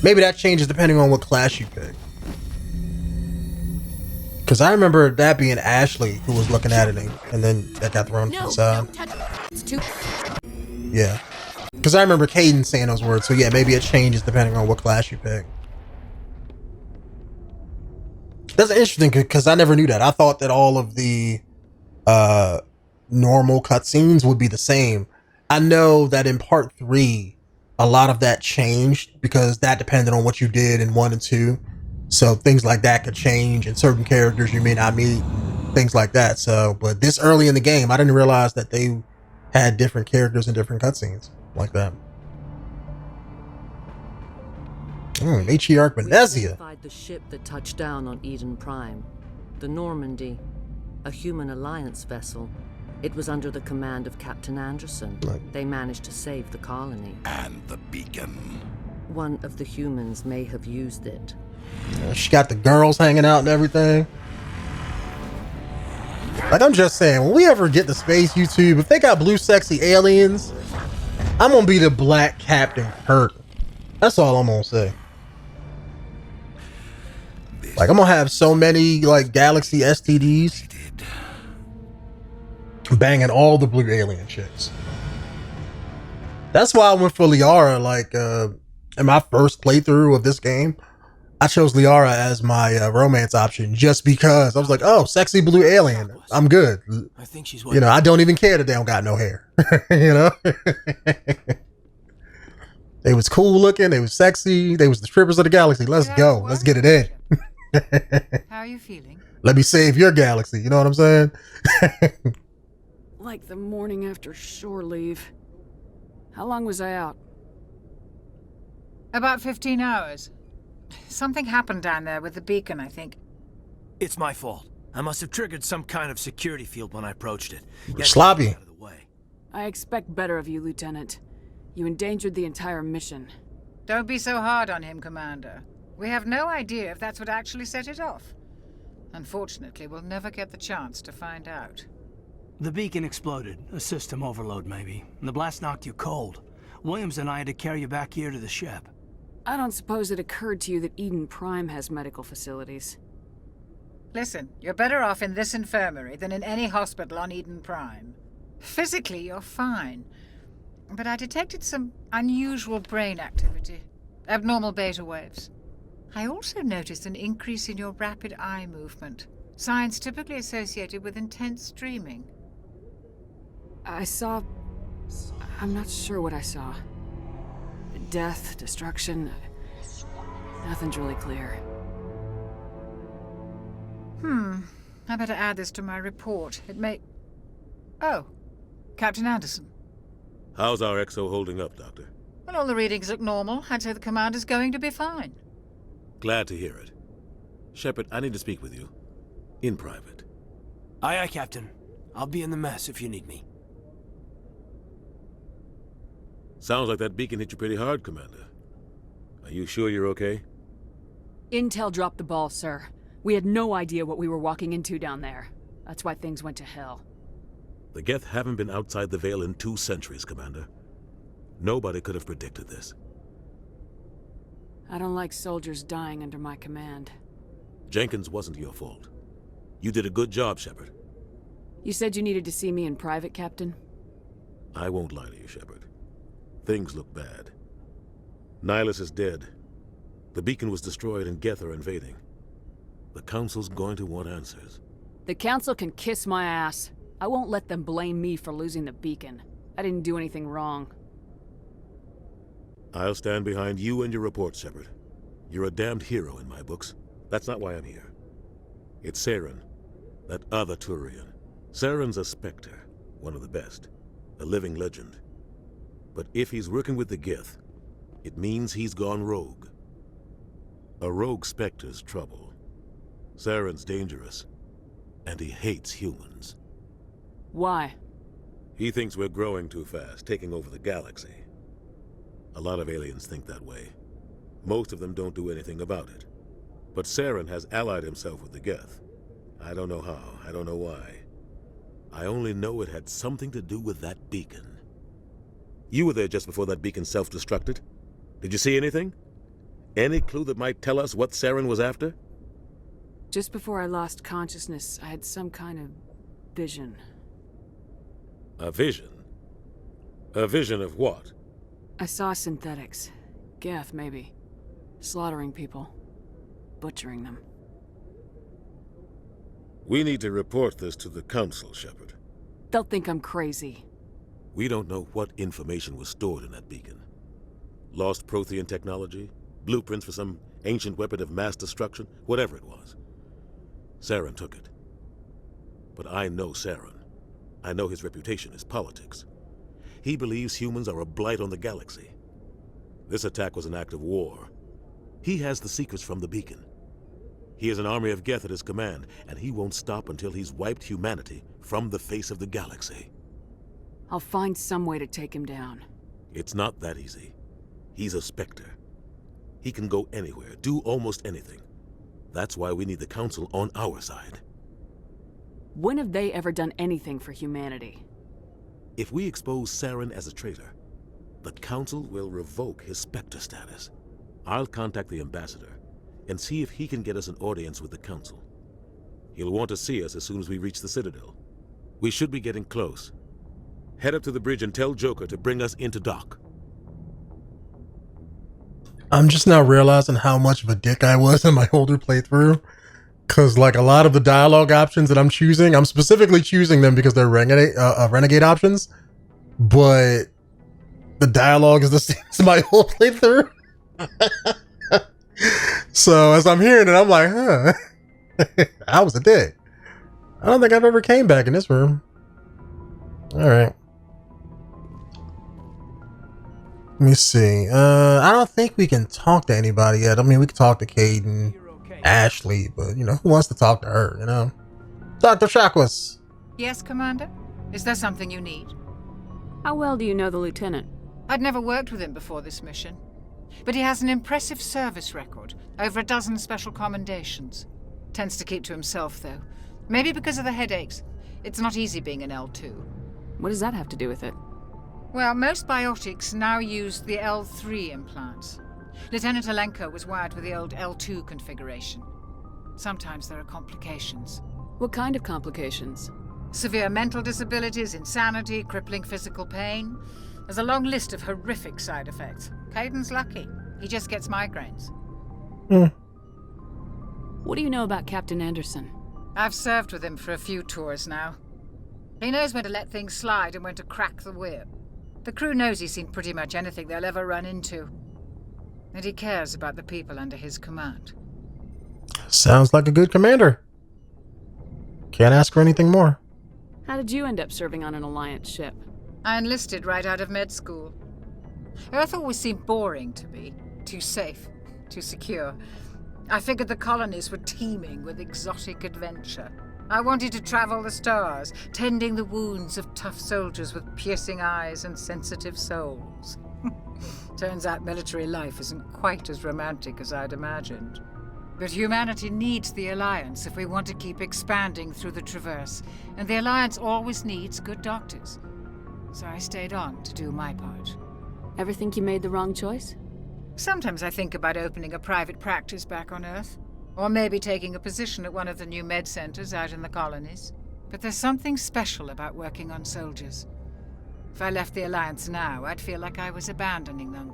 Maybe that changes depending on what class you pick. Because I remember that being Ashley who was looking at it, and then that got thrown to the side. It's too. Yeah. Because I remember Caden saying those words. So yeah, maybe it changes depending on what class you pick. That's interesting because I never knew that. I thought that all of the normal cutscenes would be the same. I know that in part 3, a lot of that changed because that depended on what you did in 1 and 2. So things like that could change, and certain characters you may not meet, things like that. So, but this early in the game, I didn't realize that they had different characters and different cutscenes like that. 𝐥𝐢𝐤𝐞. Identified the ship that touched down on Eden Prime, the Normandy, a human alliance vessel. It was under the command of Captain Anderson. They managed to save the colony. And the beacon. One of the humans may have used it. She got the girls hanging out and everything. Like, I'm just saying, when we ever get to space YouTube, if they got blue sexy aliens, I'm gonna be the black Captain Kirk. That's all I'm gonna say. Like, I'm gonna have so many like Galaxy STDs banging all the blue alien chicks. That's why I went for Liara. Like, in my first playthrough of this game, I chose Liara as my romance option just because I was like, oh, sexy blue alien. I'm good. I think she's, you know, I don't even care that they don't got no hair. You know? They was cool looking. They was sexy. They was the strippers of the galaxy. Let's go. Let's get it in. How are you feeling? Let me save your galaxy. You know what I'm saying? Like the morning after shore leave. How long was I out? About 15 hours. Something happened down there with the beacon, I think. It's my fault. I must have triggered some kind of security field when I approached it. Sloppy. I expect better of you, Lieutenant. You endangered the entire mission. Don't be so hard on him, Commander. We have no idea if that's what actually set it off. Unfortunately, we'll never get the chance to find out. The beacon exploded. A system overload, maybe. And the blast knocked you cold. Williams and I had to carry you back here to the ship. I don't suppose it occurred to you that Eden Prime has medical facilities. Listen, you're better off in this infirmary than in any hospital on Eden Prime. Physically, you're fine. But I detected some unusual brain activity. Abnormal beta waves. I also noticed an increase in your rapid eye movement. Signs typically associated with intense dreaming. I'm not sure what I saw. Death, destruction. Nothing's really clear. I better add this to my report. It may... Oh, Captain Anderson. How's our XO holding up, Doctor? Well, all the readings look normal. I'd say the commander's going to be fine. Glad to hear it. Shepard, I need to speak with you. In private. Aye, Captain. I'll be in the mess if you need me. Sounds like that beacon hit you pretty hard, Commander. Are you sure you're okay? Intel dropped the ball, sir. We had no idea what we were walking into down there. That's why things went to hell. The Geth haven't been outside the Veil in 2 centuries, Commander. Nobody could have predicted this. I don't like soldiers dying under my command. Jenkins wasn't your fault. You did a good job, Shepard. You said you needed to see me in private, Captain? I won't lie to you, Shepard. Things look bad. Nihilus is dead. The beacon was destroyed and Geth are invading. The Council's going to want answers. The Council can kiss my ass. I won't let them blame me for losing the beacon. I didn't do anything wrong. I'll stand behind you and your report, Shepard. You're a damned hero in my books. That's not why I'm here. It's Saren, that other Turian. Saren's a Spectre, one of the best, a living legend. But if he's working with the Geth, it means he's gone rogue. A rogue Spectre's trouble. Saren's dangerous, and he hates humans. Why? He thinks we're growing too fast, taking over the galaxy. A lot of aliens think that way. Most of them don't do anything about it. But Saren has allied himself with the Geth. I don't know how, I don't know why. I only know it had something to do with that beacon. You were there just before that beacon self-destructed. Did you see anything? Any clue that might tell us what Saren was after? Just before I lost consciousness, I had some kind of vision. A vision? A vision of what? I saw synthetics. Geth, maybe. Slaughtering people. Butchering them. We need to report this to the Council, Shepard. They'll think I'm crazy. We don't know what information was stored in that beacon. Lost Prothean technology? Blueprints for some ancient weapon of mass destruction? Whatever it was. Saren took it. But I know Saren. I know his reputation is politics. He believes humans are a blight on the galaxy. This attack was an act of war. He has the secrets from the beacon. He has an army of Geth at his command, and he won't stop until he's wiped humanity from the face of the galaxy. I'll find some way to take him down. It's not that easy. He's a Spectre. He can go anywhere, do almost anything. That's why we need the Council on our side. When have they ever done anything for humanity? If we expose Saren as a traitor, the Council will revoke his Spectre status. I'll contact the ambassador and see if he can get us an audience with the Council. He'll want to see us as soon as we reach the Citadel. We should be getting close. Head up to the bridge and tell Joker to bring us into dock. I'm just now realizing how much of a dick I was in my older playthrough. Because, like, a lot of the dialogue options that I'm choosing, I'm specifically choosing them because they're Renegade options. But the dialogue is the same as my old playthrough. So, as I'm hearing it, I'm like, huh. I was a dick. I don't think I've ever came back in this room. Alright. Let me see. I don't think we can talk to anybody yet. I mean, we can talk to Cade and Ashley, but, you know, who wants to talk to her, you know? Dr. Shackwas. Yes, Commander? Is there something you need? How well do you know the Lieutenant? I'd never worked with him before this mission. But he has an impressive service record. Over a dozen special commendations. Tends to keep to himself, though. Maybe because of the headaches. It's not easy being an L2. What does that have to do with it? Well, most biotics now use the L3 implants. Lieutenant 𝐥𝐤𝐤𝐞 was wired with the old L2 configuration. Sometimes there are complications. What kind of complications? Severe mental disabilities, insanity, crippling physical pain. There's a long list of horrific side effects. Caden's lucky. He just gets migraines. What do you know about Captain Anderson? I've served with him for a few tours now. He knows when to let things slide and when to crack the whip. The crew knows he's seen pretty much anything they'll ever run into. And he cares about the people under his command. Sounds like a good commander. Can't ask for anything more. How did you end up serving on an Alliance ship? I enlisted right out of med school. Earth always seemed boring to me. Too safe, too secure. I figured the colonies were teeming with exotic adventure. I wanted to travel the stars, tending the wounds of tough soldiers with piercing eyes and sensitive souls. Turns out military life isn't quite as romantic as I'd imagined. But humanity needs the Alliance if we want to keep expanding through the Traverse, and the Alliance always needs good doctors. So I stayed on to do my part. Ever think you made the wrong choice? Sometimes I think about opening a private practice back on Earth, or maybe taking a position at one of the new med centers out in the colonies. But there's something special about working on soldiers. If I left the Alliance now, I'd feel like I was abandoning them.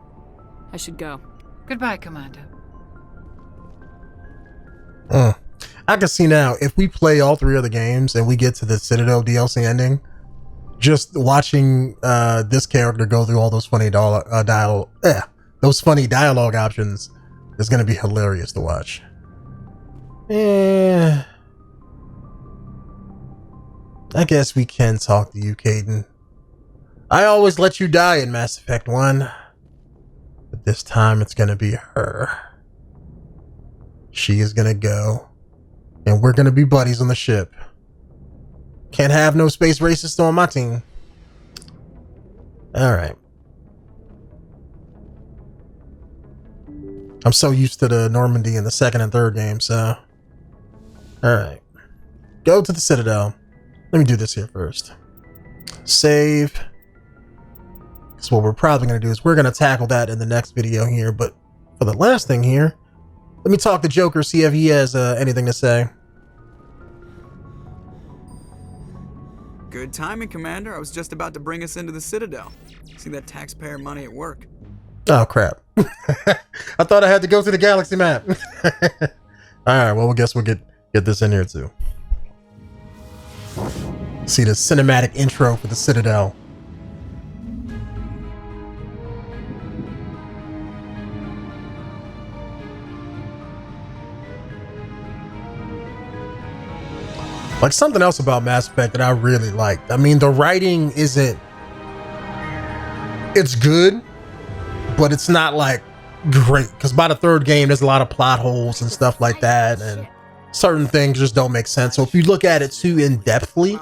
I should go. Goodbye, Commander. I can see now, if we play all 3 other games and we get to the Citadel DLC ending, just watching this character go through all those funny dialogue options is going to be hilarious to watch. I guess we can talk to you, Kaidan. I always let you die in Mass Effect 1, but this time it's going to be her. She is going to go, and we're going to be buddies on the ship. Can't have no space racists on my team. All right. I'm so used to the Normandy in the 2nd and 3rd game, so. All right. Go to the Citadel. Let me do this here first. Save. Because what we're probably going to do is we're going to tackle that in the next video here, but for the last thing here, let me talk to Joker, see if he has anything to say. Good timing, Commander. I was just about to bring us into the Citadel. See that taxpayer money at work. Oh, crap. I thought I had to go to the galaxy map. All right, well, I guess we'll get this in here, too. See the cinematic intro for the Citadel. Like, something else about Mass Effect that I really liked. I mean, the writing isn't... It's good, but it's not, like, great. Because by the 3rd game, there's a lot of plot holes and stuff like that, and certain things just don't make sense. So if you look at it too in-depthly...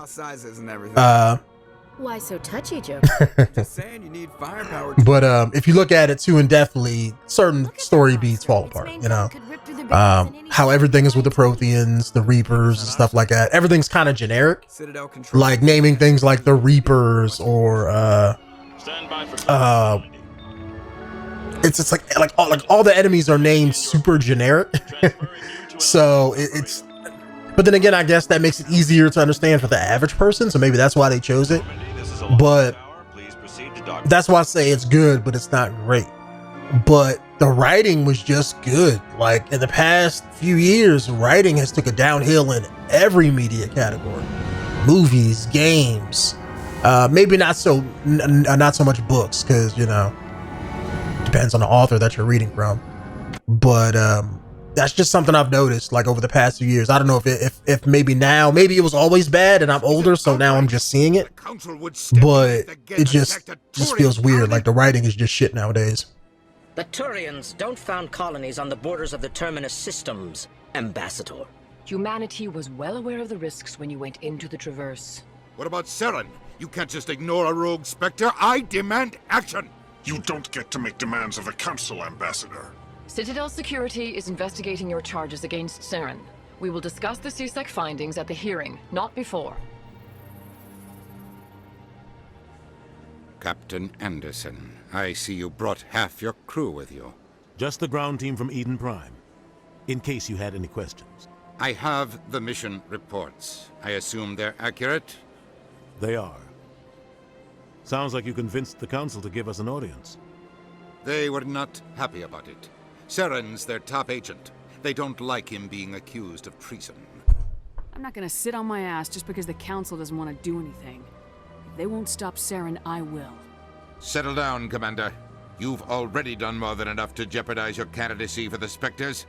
Why so touchy, Joker? Just saying you need firepower. But if you look at it too in-depthly, certain story beats fall apart, you know? How everything is with the Protheans, the Reapers, and stuff like that. Everything's kind of generic. Like naming things like the Reapers or it's just like all the enemies are named super generic. So it's but then again, I guess that makes it easier to understand for the average person, so maybe that's why they chose it. But that's why I say it's good, but it's not great. But the writing was just good. Like, in the past few years, writing has took a downhill in every media category. Movies, games, maybe not so much books, because, you know, depends on the author that you're reading from. But that's just something I've noticed, like, over the past few years. I don't know if maybe now, maybe it was always bad and I'm older, so now I'm just seeing it. But it just feels weird. Like, the writing is just shit nowadays. The Turians don't found colonies on the borders of the Terminus systems, Ambassador. Humanity was well aware of the risks when you went into the Traverse. What about Saren? You can't just ignore a rogue Spectre. I demand action! You don't get to make demands of the Council, Ambassador. Citadel Security is investigating your charges against Saren. We will discuss the CSEC findings at the hearing, not before. Captain Anderson, I see you brought half your crew with you. Just the ground team from Eden Prime, in case you had any questions. I have the mission reports. I assume they're accurate? They are. Sounds like you convinced the Council to give us an audience. They were not happy about it. Saren's their top agent. They don't like him being accused of treason. I'm not gonna sit on my ass just because the Council doesn't want to do anything. If they won't stop Saren, I will. Settle down, Commander. You've already done more than enough to jeopardize your candidacy for the Spectres.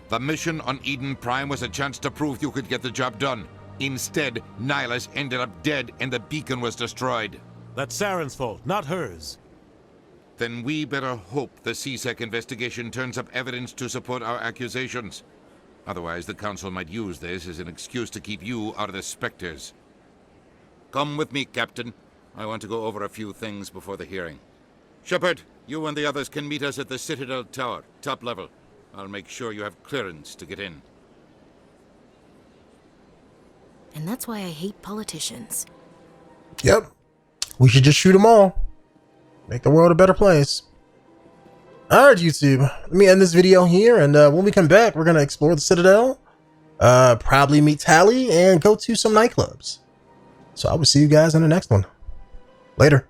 The mission on Eden Prime was a chance to prove you could get the job done. Instead, Nihilus ended up dead and the beacon was destroyed. That's Saren's fault, not hers. Then we better hope the CSEC investigation turns up evidence to support our accusations. Otherwise, the Council might use this as an excuse to keep you out of the Spectres. Come with me, Captain. I want to go over a few things before the hearing. Shepard, you and the others can meet us at the Citadel Tower, top level. I'll make sure you have clearance to get in. And that's why I hate politicians. Yep. We should just shoot them all. Make the world a better place. Alright, YouTube. Let me end this video here, and when we come back, we're going to explore the Citadel. Probably meet Tali and go to some nightclubs. So I will see you guys in the next one. Later.